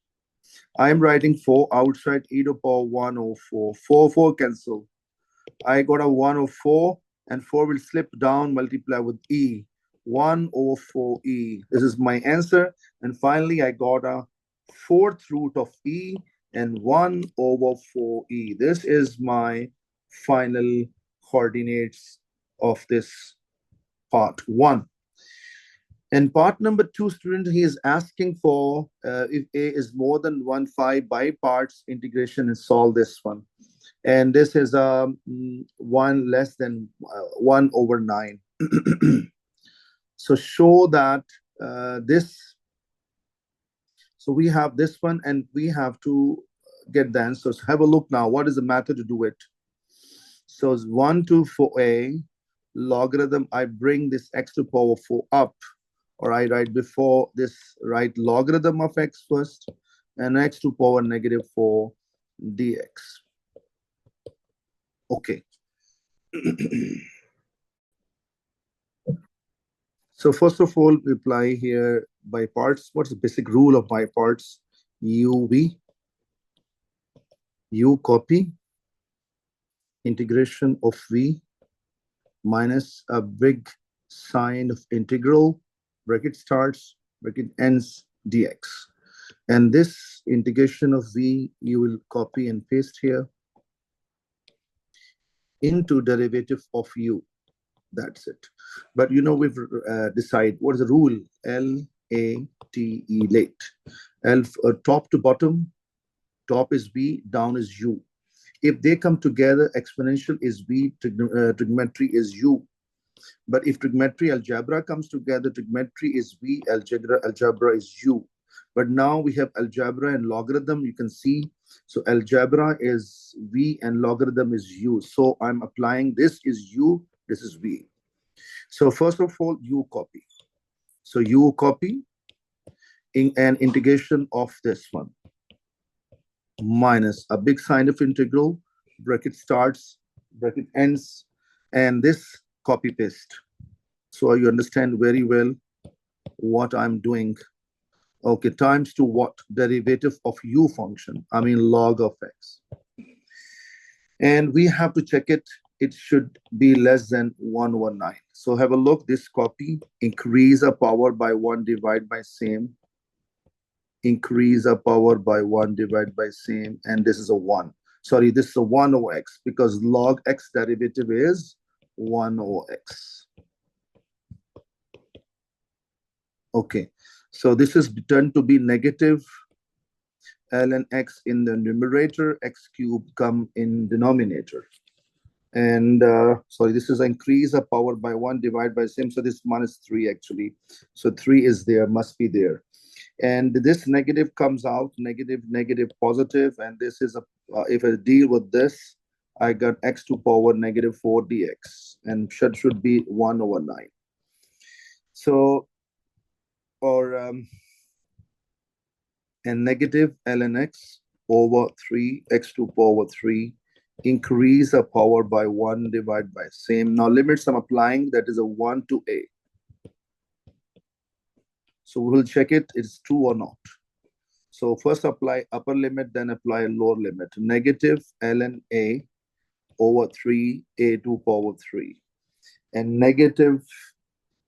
I'm writing 4 outside e to power 1 over 4. 4 cancel. I got a 1 over 4, and 4 will slip down, multiply with e. 1 over 4e. This is my answer. And finally, I got a fourth root of e and 1 over 4e. This is my final coordinates of this part 1. And part number 2, student, he is asking for if a is more than 1, 5 by parts integration and solve this one. And this is 1 less than 1 over 9. So show that this. So we have this one, and we have to get the answers. Have a look now. What is the method to do it? So it's 1 to 4a logarithm. I bring this x to power 4 up. Or I write before this, write logarithm of x first, and x to power negative 4 dx. Okay. So first of all, we apply here by parts. What's the basic rule of by parts? U copy, integration of v minus a big sign of integral, bracket starts, bracket ends, dx. And this integration of v, you will copy and paste here into derivative of u. That's it. But we've decide what is the rule? L-A-T-E, late. Top to bottom, top is v, down is u. If they come together, exponential is v, trigonometry is u. But if trigonometry algebra comes together, trigonometry is v, algebra is u. But now we have algebra and logarithm, you can see. So algebra is v and logarithm is u. So I'm applying this is u, this is v. So first of all, u copy. So u copy in an integration of this one minus a big sign of integral, bracket starts, bracket ends, and this copy paste. So you understand very well what I'm doing. Okay, times to what? Derivative of u function. I mean log of x. And we have to check it. It should be less than 119. So have a look. This copy, increase a power by 1, divide by same. Increase a power by 1, divide by same. And this is a 1. Sorry, this is a 1 over x, because log x derivative is 1 over x. Okay, so this is turned to be negative ln x in the numerator, x cubed come in denominator. And sorry, this is increase a power by 1, divide by same. So this minus 3 actually. So 3 is there, must be there. And this negative comes out, negative, negative, positive. And this is if I deal with this, I got x to power negative 4 dx, and should be 1 over 9. So, and negative ln x over 3, x to power 3, increase a power by 1, divide by same. Now limits I'm applying, that is a 1 to a. So we will check it, it's true or not. So first apply upper limit, then apply lower limit. Negative ln a over 3, a to power 3. And negative,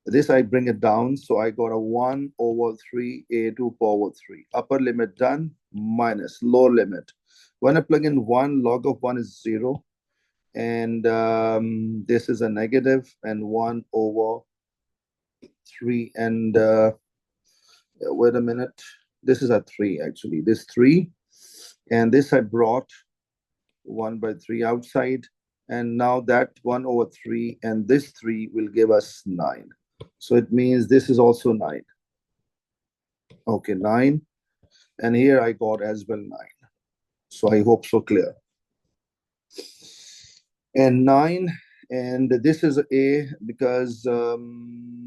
this I bring it down, so I got a 1 over 3, a to power 3. Upper limit done, minus lower limit. When I plug in 1, log of 1 is 0. And this is a negative, and 1 over 3. And wait a minute. This is a 3, actually. This 3. And this I brought 1 by 3 outside. And now that 1 over 3 and this 3 will give us 9. So it means this is also 9. Okay, 9. And here I got as well 9. So I hope so clear. And 9, and this is A because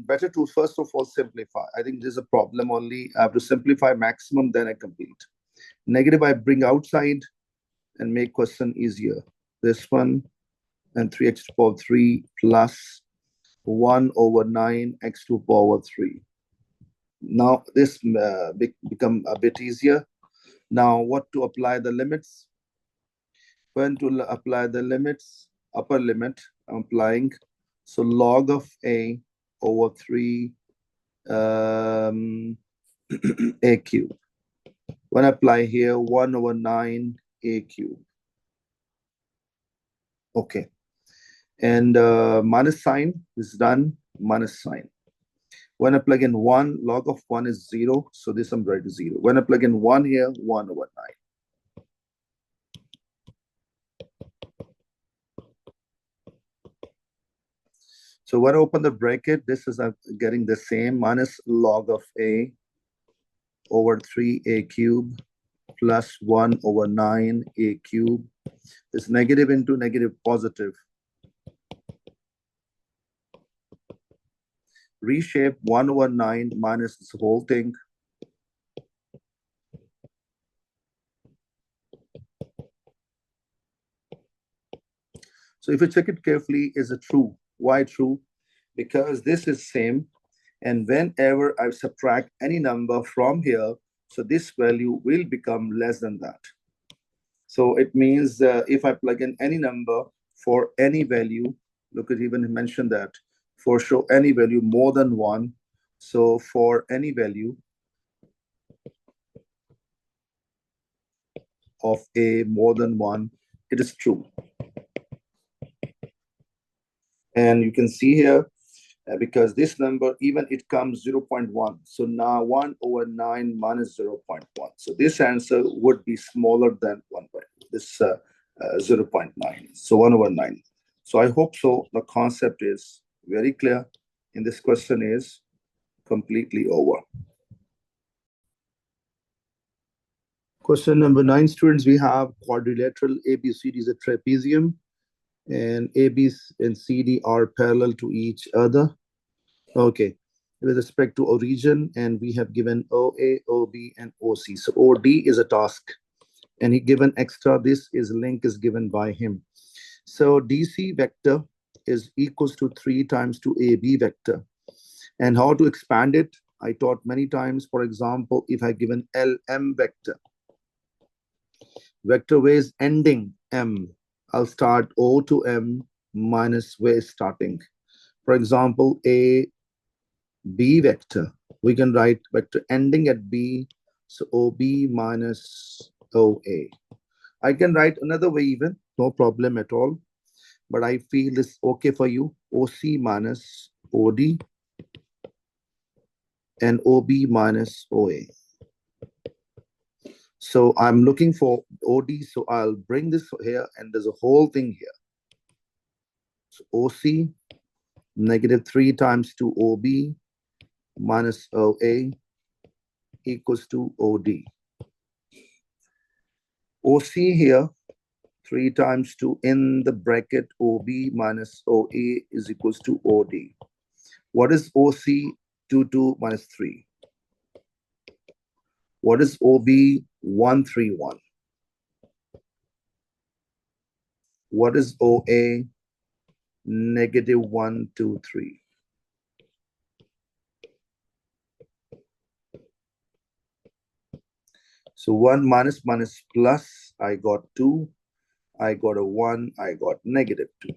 better to first of all simplify. I think this is a problem only. I have to simplify maximum, then I complete. Negative I bring outside and make question easier. This one and 3x to the power 3 plus 1 over 9 x to the power 3. Now this become a bit easier. Now what to apply the limits? When to apply the limits? Upper limit I'm applying. So log of A over 3 A cube. When I apply here, 1 over 9 A cube. Okay. And minus sign is done, minus sign. When I plug in 1, log of 1 is 0. So this I'm writing 0. When I plug in 1 here, 1 over 9. So when I open the bracket, this is getting the same minus log of A over 3A cube plus 1 over 9A cube. This negative into negative positive. Reshape 1 over 9 minus this whole thing. So if you check it carefully, is it true? Why true? Because this is same. And whenever I subtract any number from here, so this value will become less than that. So it means if I plug in any number for any value, look at even mentioned that for show any value more than 1. So for any value of A more than 1, it is true. And you can see here, because this number, even it comes 0.1. So now 1 over 9 minus 0.1. So this answer would be smaller than 1 by this 0.9. So 1 over 9. So I hope so. The concept is very clear. And this question is completely over. Question number 9, students, we have quadrilateral ABCD is a trapezium, and AB and CD are parallel to each other. Okay, with respect to origin, and we have given OA, OB, and OC. So OD is a task, and he given extra. This is link is given by him. So DC vector is equals to 3 times to AB vector. And how to expand it? I taught many times. For example, if I given LM vector ways ending M, I'll start O to M minus way starting. For example, A B vector, we can write vector ending at B, so OB minus OA. I can write another way even, no problem at all, but I feel this okay for you. OC minus OD and OB minus OA. So I'm looking for OD, so I'll bring this here, and there's a whole thing here. So OC, negative 3 times 2 OB minus OA equals to OD. OC here, 3 times 2 in the bracket OB minus OA is equals to OD. What is OC? 2 minus 3. What is OB? 131. What is OA? Negative 123. So 1 minus minus plus, I got 2. I got a 1, I got negative 2.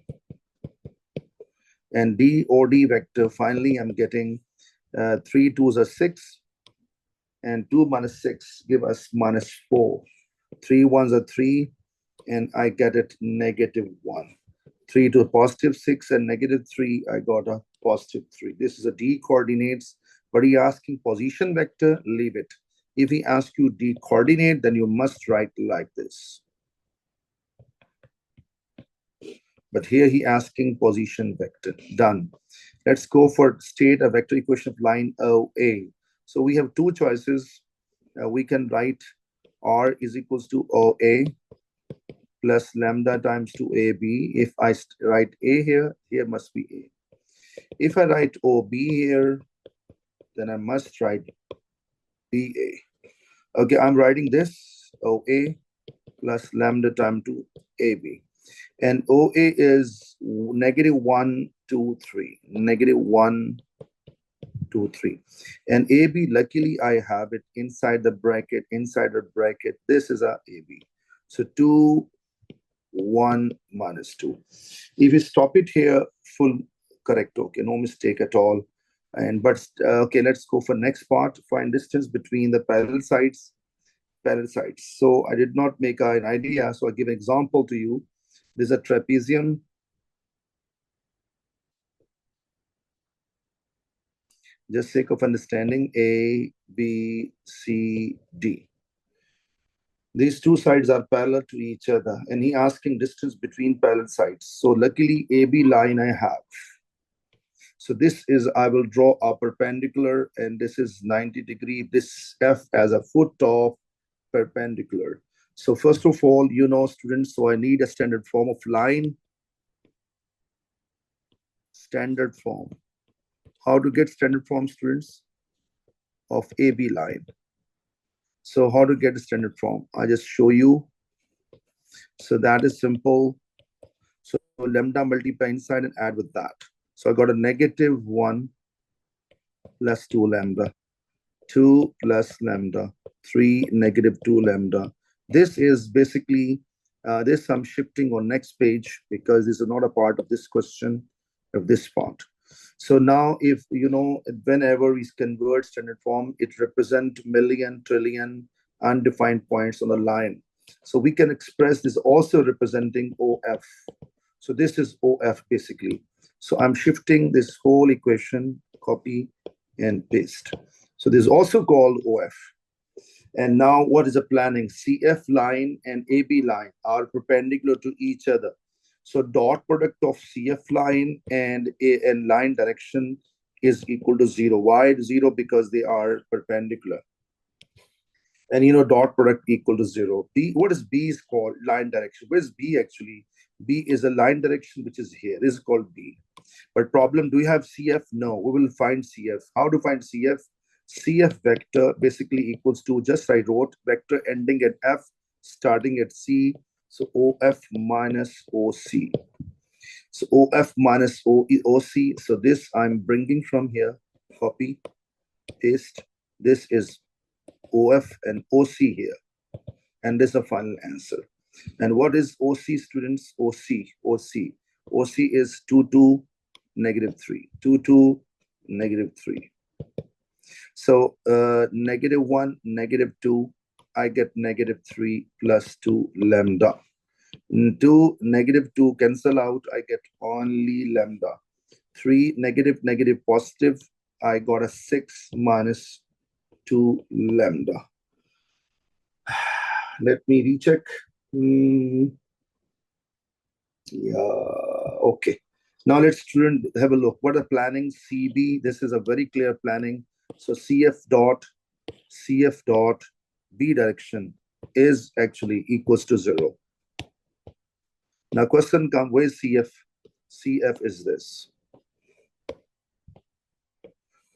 And DOD vector, finally, I'm getting 3 2s are 6. And 2 minus 6 give us minus 4. 3 1s are 3. And I get it negative 1. 3 to a positive 6 and negative 3, I got a positive 3. This is a D coordinates. But he asking position vector, leave it. If he asks you D coordinate, then you must write like this. But here he asking position vector. Done. Let's go for state a vector equation of line OA. So we have two choices. We can write R is equals to OA plus lambda times 2AB. If I write A here, here must be A. If I write OB here, then I must write BA. Okay, I'm writing this OA plus lambda times 2AB. And OA is negative 1, 2, 3. Negative 1, 2, 3. And AB, luckily, I have it inside the bracket, inside the bracket. This is a AB. So 2, 1 minus 2. If you stop it here, full correct. Okay, no mistake at all. And but okay, let's go for next part. Find distance between the parallel sides. Parallel sides. So I did not make an idea. So I give an example to you. This is a trapezium. Just sake of understanding, A, B, C, D. These two sides are parallel to each other, and he asking distance between parallel sides. So luckily, AB line I have. So this is, I will draw a perpendicular, and this is 90 degree. This F as a foot of perpendicular. So first of all, you know, students, so I need a standard form of line. Standard form. How to get standard form, students, of AB line? So how to get the standard form? I just show you. So that is simple. So lambda multiply inside and add with that. So I got a negative 1 plus 2 lambda, 2 plus lambda, 3 negative 2 lambda. This is basically, this I'm shifting on next page because this is not a part of this question of this part. So now if, you know, whenever we convert standard form, it represents million, trillion, undefined points on the line. So we can express this also representing OF. So this is OF basically. So I'm shifting this whole equation, copy and paste. So this is also called OF. And now what is the planning? CF line and AB line are perpendicular to each other. So dot product of CF line and line direction is equal to 0. Why 0? Because they are perpendicular. And you know, dot product equal to 0. B, what is B is called? Line direction. What is B actually? B is a line direction which is here. This is called B. But problem, do you have CF? No, we will find CF. How to find CF? CF vector basically equals to, just I wrote, vector ending at F, starting at C. So OF minus OC. So OF minus OC. So this I'm bringing from here, copy, paste. This is OF and OC here. And this is the final answer. And what is OC, students? OC is 2, 2, negative 3. 2, 2, negative 3. So negative 1, negative 2, I get negative 3 plus 2 lambda. 2, negative 2 cancel out, I get only lambda. 3, negative, negative, positive, I got a 6 minus 2 lambda. Let me recheck. Yeah, okay. Now let's student have a look. What are planning? CB, this is a very clear planning. So CF dot B direction is actually equals to 0. Now question comes, where is CF? CF is this.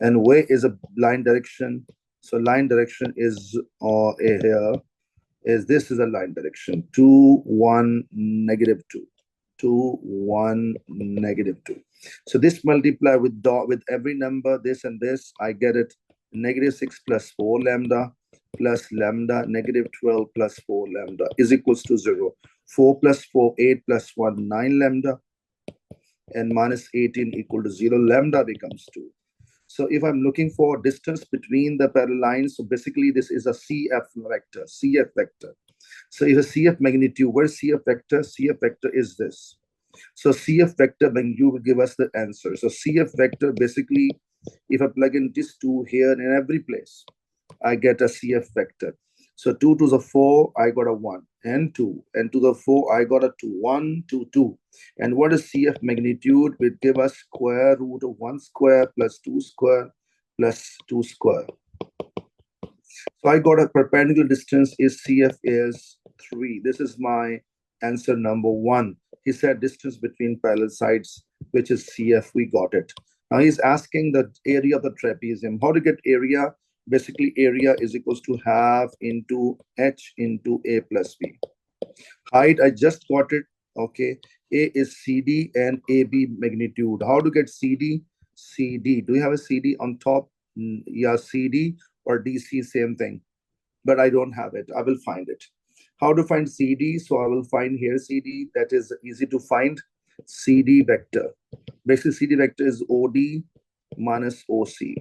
And where is a line direction? So line direction is here. This is a line direction. 2, 1, negative 2. 2, 1, negative 2. So this multiply with every number, this and this, I get it. Negative 6 plus 4 lambda plus lambda, negative 12 plus 4 lambda is equals to 0. 4 plus 4, 8 plus 1, 9 lambda. And minus 18 equal to 0. Lambda becomes 2. So if I'm looking for distance between the parallel lines, so basically this is a CF vector, CF vector. So if a CF magnitude, where's CF vector? CF vector is this. So CF vector, when you will give us the answer. So CF vector, basically, if I plug in this 2 here in every place, I get a CF vector. So 2 to the 4, I got a 1 and 2. And to the 4, I got a 2. 1, 2, 2. And what is CF magnitude? Will give us square root of 1 square plus 2 square plus 2 square. So I got a perpendicular distance is CF is 3. This is my answer number 1. He said distance between parallel sides, which is CF. We got it. Now he's asking the area of the trapezium. How to get area? Basically, area is equals to half into H into A plus B. Height, I just got it. Okay. A is CD and AB magnitude. How to get CD? CD. Do you have a CD on top? Yeah, CD or DC, same thing. But I don't have it. I will find it. How to find CD? So I will find here CD. That is easy to find. CD vector. Basically, CD vector is OD minus OC.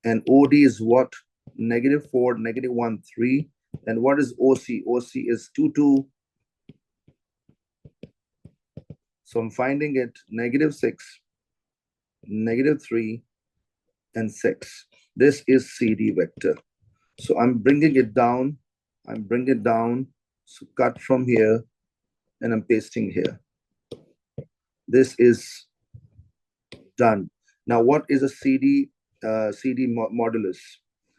And OD is what? -4, -1, 3. And what is OC? OC is 2, 2. So I'm finding it -6, -3, and 6. This is CD vector. So I'm bringing it down. I'm bringing it down. So cut from here, and I'm pasting here. This is done. Now, what is a CD modulus?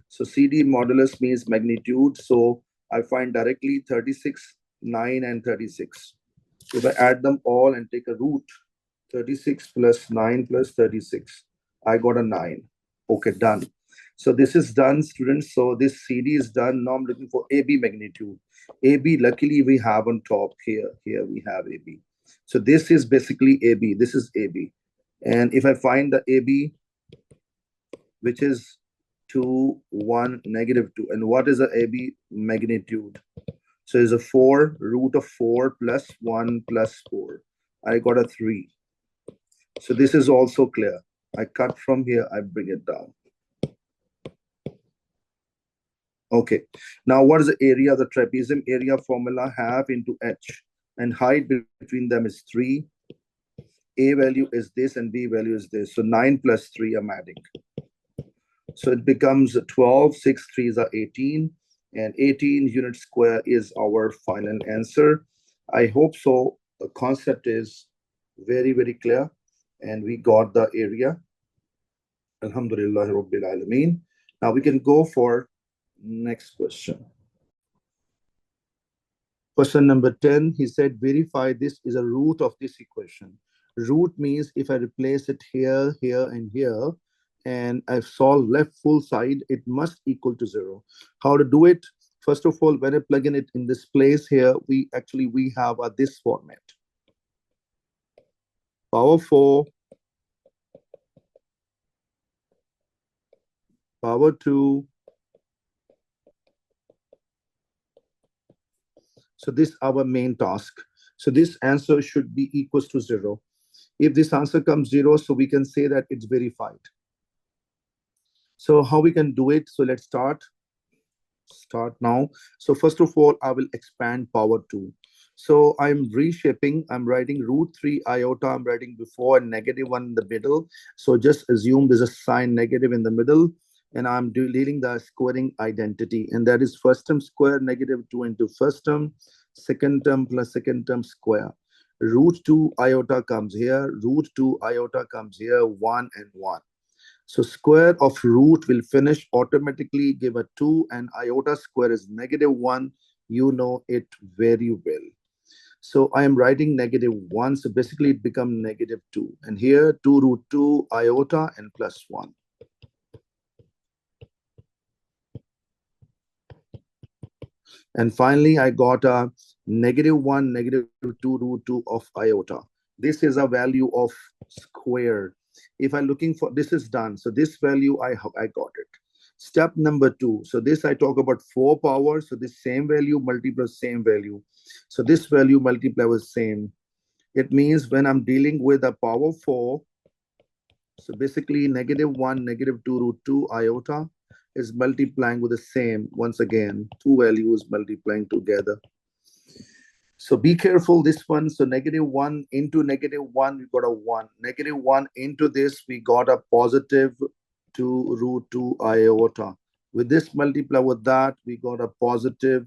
So CD modulus means magnitude. So I find directly 36, 9, and 36. If I add them all and take a root, 36 plus 9 plus 36, I got a 9. Okay, done. So this is done, students. So this CD is done. Now I'm looking for AB magnitude. AB, luckily we have on top here. Here we have AB. So this is basically AB. This is AB. And if I find the AB, which is 2, 1, -2. And what is the AB magnitude? So it's a 4, root of 4 plus 1 plus 4. I got a 3. So this is also clear. I cut from here, I bring it down. Okay. Now, what is the area of the trapezium? Area formula half into H. And height between them is 3. A value is this and B value is this. So 9 plus 3 I'm adding. So it becomes 12. 6 3s are 18. And 18 unit square is our final answer. I hope so. The concept is very, very clear. And we got the area. Alhamdulillah Rabbil Alameen. Now we can go for next question. Question number 10, he said, verify this is a root of this equation. Root means if I replace it here, here, and here, and I've solved left full side, it must equal to 0. How to do it? First of all, when I plug in it in this place here, we have this format. Power 4, power 2. So this is our main task. So this answer should be equals to 0. If this answer comes 0, so we can say that it's verified. So how we can do it? So let's start now. So first of all, I will expand power 2. So I'm reshaping. I'm writing √3 iota. I'm writing before and -1 in the middle. So just assume there's a sign negative in the middle. And I'm dealing the squaring identity. And that is first term square -2 into first term, second term plus second term square. √2 iota comes here. √2 iota comes here. 1 and 1. So square of root will finish automatically, give a 2, and iota square is -1. You know it very well. So I am writing -1. So basically it becomes -2. And here 2√2 iota and plus 1. And finally, I got a -1, -2√2 of iota. This is a value of square. If I'm looking for, this is done. So this value, I got it. Step number 2. So this I talk about 4 power. So this same value multiply same value. So this value multiply with same. It means when I'm dealing with a power 4, so basically -1, -2√2 iota is multiplying with the same. Once again, 2 values multiplying together. So be careful this one. So -1 into -1, we got a 1. -1 into this, we got a positive 2√2 iota. With this multiply with that, we got a positive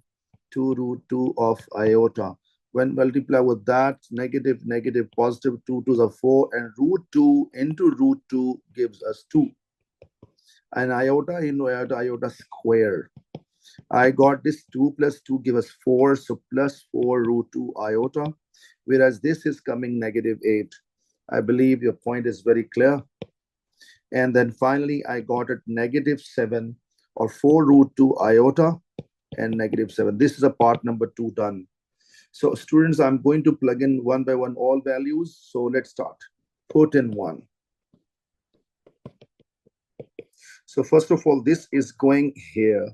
2 root 2 of iota. When multiply with that, negative, negative, positive 2 to the 4, and root 2 into root 2 gives us 2. And iota into iota, iota square. I got this 2 plus 2 give us 4, so plus 4 root 2 iota, whereas this is coming negative 8. I believe your point is very clear. And then finally, I got it negative 7 or 4 root 2 iota and negative 7. This is a part number 2 done. So students, I'm going to plug in one by one all values. So let's start. Put in 1. So first of all, this is going here.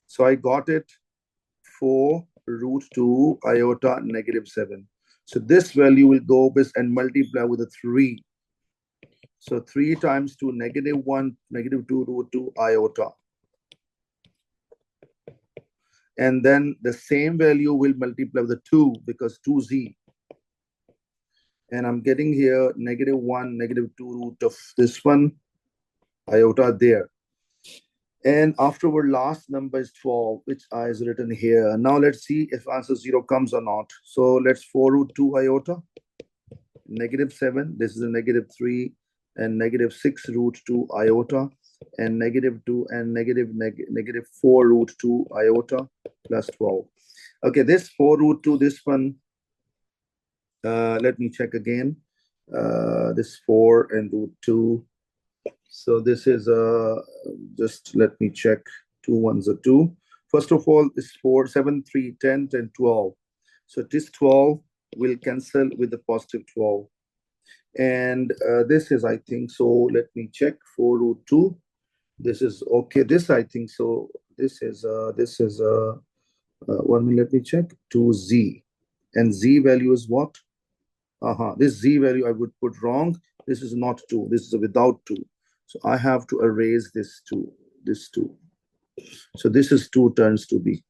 So I got it 4 root 2 iota negative 7. So this value will go with and multiply with a 3. So 3 times 2, negative 1, negative 2 root 2 iota. And then the same value will multiply with the 2 because 2z. And I'm getting here negative 1, negative 2 root of this one, iota there. And afterward, last number is 12, which is written here. Now let's see if answer 0 comes or not. So let's 4 root 2 iota, negative 7. This is a negative 3 and negative 6 root 2 iota, and negative 2 and negative 4 root 2 iota plus 12. Okay, this 4 root 2, this one, let me check again. This 4 and root 2. So this is just let me check. 2 ones are 2. First of all, is 4, 7, 3, 10, and 12. So this 12 will cancel with the positive 12. And this is, I think, so let me check. 4 root 2. This is okay. This, I think, so this is, one minute, let me check. 2z. And z value is what? This z value I would put wrong. This is not 2. This is without 2. So I have to erase this 2. This 2. So this is 2 turns to be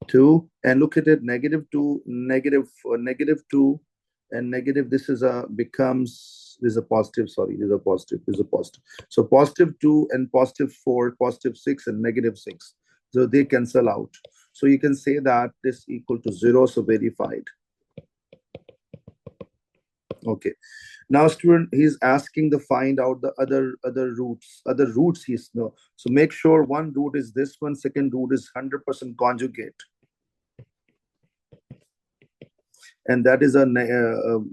2. And look at it, negative 2, negative 2, and negative, this is a becomes, this is a positive, sorry, this is a positive, this is a positive. So positive 2 and positive 4, positive 6 and negative 6. So they cancel out. So you can say that this equal to 0, so verified. Okay. Now, student, he's asking to find out the other roots he's no. So make sure one root is this one, second root is 100% conjugate. And that is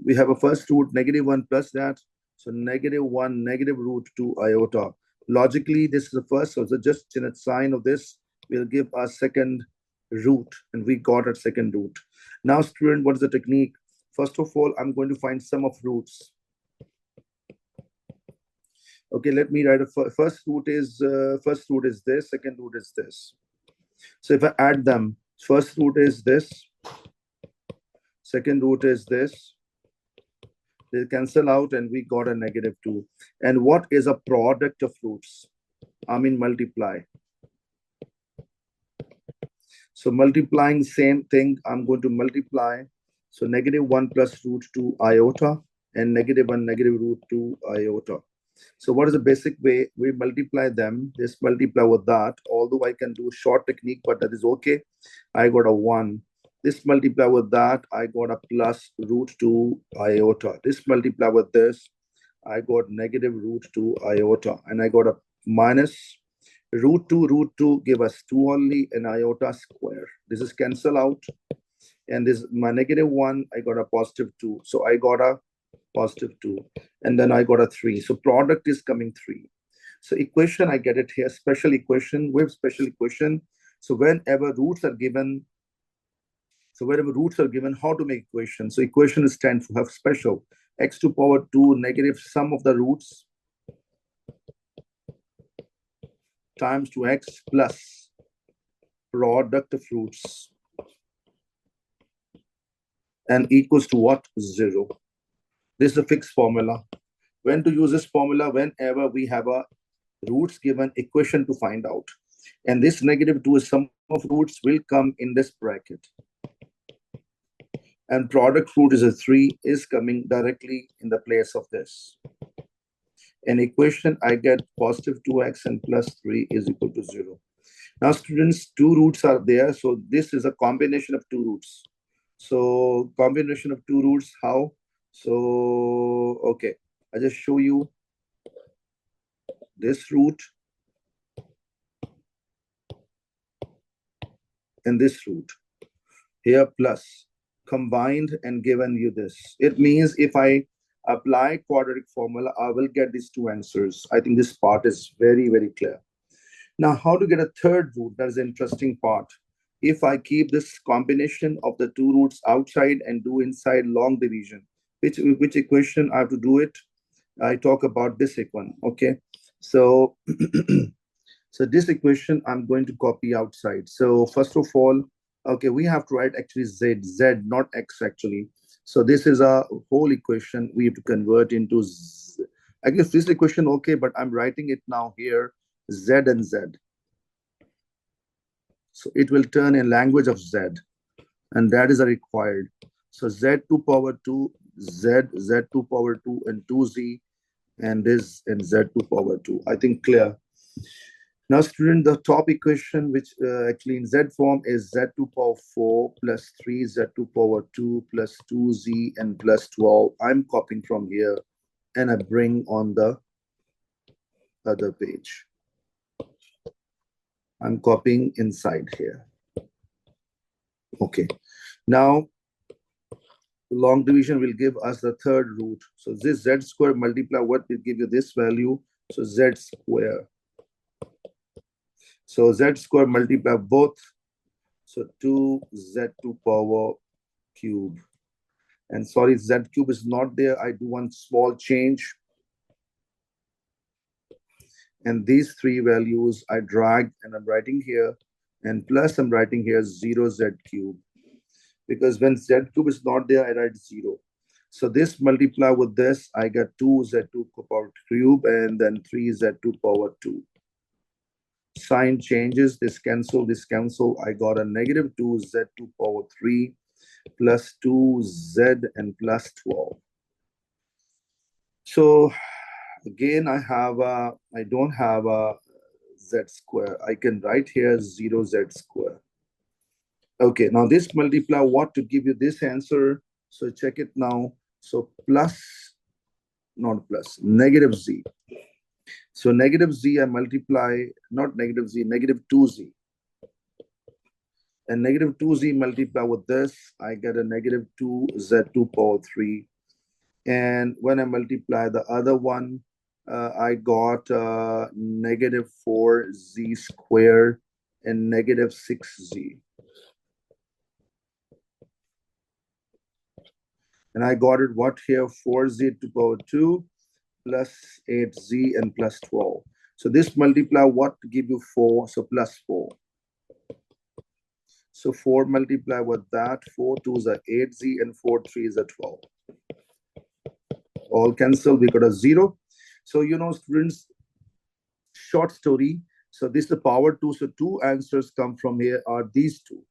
we have a first root, negative 1 plus that. So negative 1, negative root 2 iota. Logically, this is the first, so just in a sign of this, we'll give our second root, and we got a second root. Now, student, what is the technique? First of all, I'm going to find sum of roots. Okay, let me write a first root is this, second root is this. So if I add them, first root is this, second root is this. They cancel out and we got a negative 2. And what is a product of roots? I mean multiply. So multiplying, same thing, I'm going to multiply. So negative 1 plus root 2 iota and negative 1 negative root 2 iota. So what is the basic way? We multiply them, this multiply with that, although I can do short technique, but that is okay. I got a 1. This multiply with that, I got a plus root 2 iota. This multiply with this, I got negative root 2 iota. And I got a minus root 2 give us 2 only, and iota square. This is cancel out. And this my negative 1, I got a positive 2. So I got a positive 2. And then I got a 3. So product is coming 3. So equation, I get it here, special equation with special equation. So whenever roots are given, how to make equation? So equation is tend to have special. X to power 2 negative sum of the roots times 2x plus product of roots and equals to what? 0. This is a fixed formula. When to use this formula? Whenever we have a roots given equation to find out. And this negative 2 is sum of roots will come in this bracket. And product root is a 3 is coming directly in the place of this. an equation, I get positive 2x and plus 3 is equal to 0. Now, students, two roots are there. So this is a combination of two roots. So combination of two roots, how? So, okay, I just show you this root and this root. Here plus combined and given you this. It means if I apply quadratic formula, I will get these two answers. I think this part is very, very clear. Now, how to get a third root? That is the interesting part. If I keep this combination of the two roots outside and do inside long division, which equation I have to do it? I talk about this one. Okay, so so this equation I'm going to copy outside. So first of all, okay, we have to write actually z, not x actually. So this is a whole equation we have to convert into z. I guess this equation okay, but I'm writing it now here z and z. So it will turn in language of z, and that is a required. So z to power 2, z to power 2, and 2z, and this and z to power 2. I think clear. Now, student, the top equation, which actually in z form is z to power 4 plus 3 z to power 2 plus 2z and plus 12. I'm copying from here, and I bring on the other page. I'm copying inside here. Okay. Now, long division will give us the third root. So this z square multiply what will give you this value? So z square. So z square multiply both. So 2z to power cube. And sorry, z cube is not there. I do one small change. And these three values I dragged and I'm writing here. And plus I'm writing here 0z cube. Because when z cube is not there, I write 0. So this multiply with this, I get 2z to power cube and then 3z to power 2. Sign changes, this cancel, I got a negative 2z to power 3 plus 2z and plus 12. So again, I don't have a z square. I can write here 0z square. Okay, now this multiply what to give you this answer. So check it now. So plus, not plus, negative z. So negative z I multiply, not negative z, negative 2z. And negative 2z multiply with this, I get a negative 2z to power 3. And when I multiply the other one, I got negative 4z squared and negative 6z. And I got it what here? 4z to power 2 plus 8z and plus 12. So this multiply what to give you 4? So plus 4. So 4 multiply with that. 4 2s are 8z and 4 3s are 12. All cancel. We got a 0. So, students, short story. So this is the power 2. So two answers come from here are these two.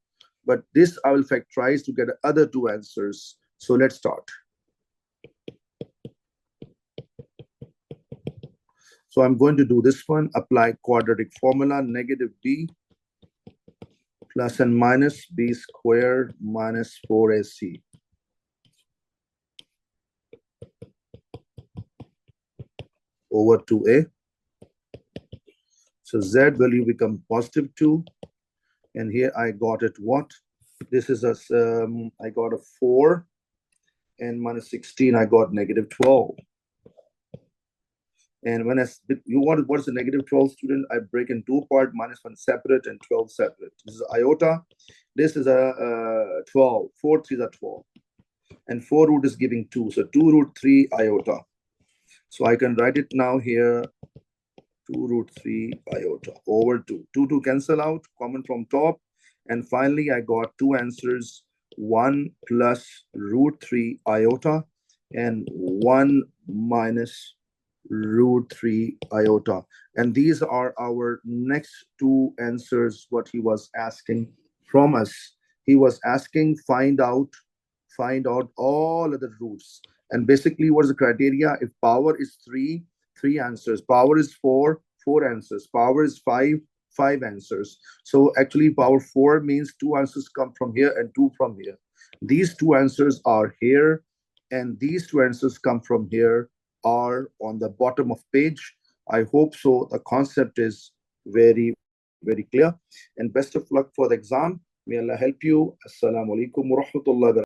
But this I will factorize to get other two answers. So let's start. So I'm going to do this one. Apply quadratic formula, negative b plus and minus b squared minus 4ac. Over 2a. So z value become positive 2. And here I got it what? This is I got a 4. And minus 16, I got negative 12. And when you want what is the negative 12, student? I break in two part, minus 1 separate and 12 separate. This is iota. This is a 12. 4 3s are 12. And 4 root is giving 2. So 2 root 3 iota. So I can write it now here. 2 root 3 iota over 2. 2 cancel out, common from top. And finally, I got two answers. 1 plus root 3 iota and 1 minus root 3 iota. And these are our next two answers, what he was asking from us. He was asking find out all of the roots. And basically, what is the criteria? If power is 3, three answers. Power is four, four answers. Power is five, five answers. So actually, power four means two answers come from here and two from here. These two answers are here, and these two answers come from here, are on the bottom of page. I hope so. The concept is very, very clear. And best of luck for the exam. May Allah help you. Assalamu alaikum wa rahmatullahi wa barakatuh.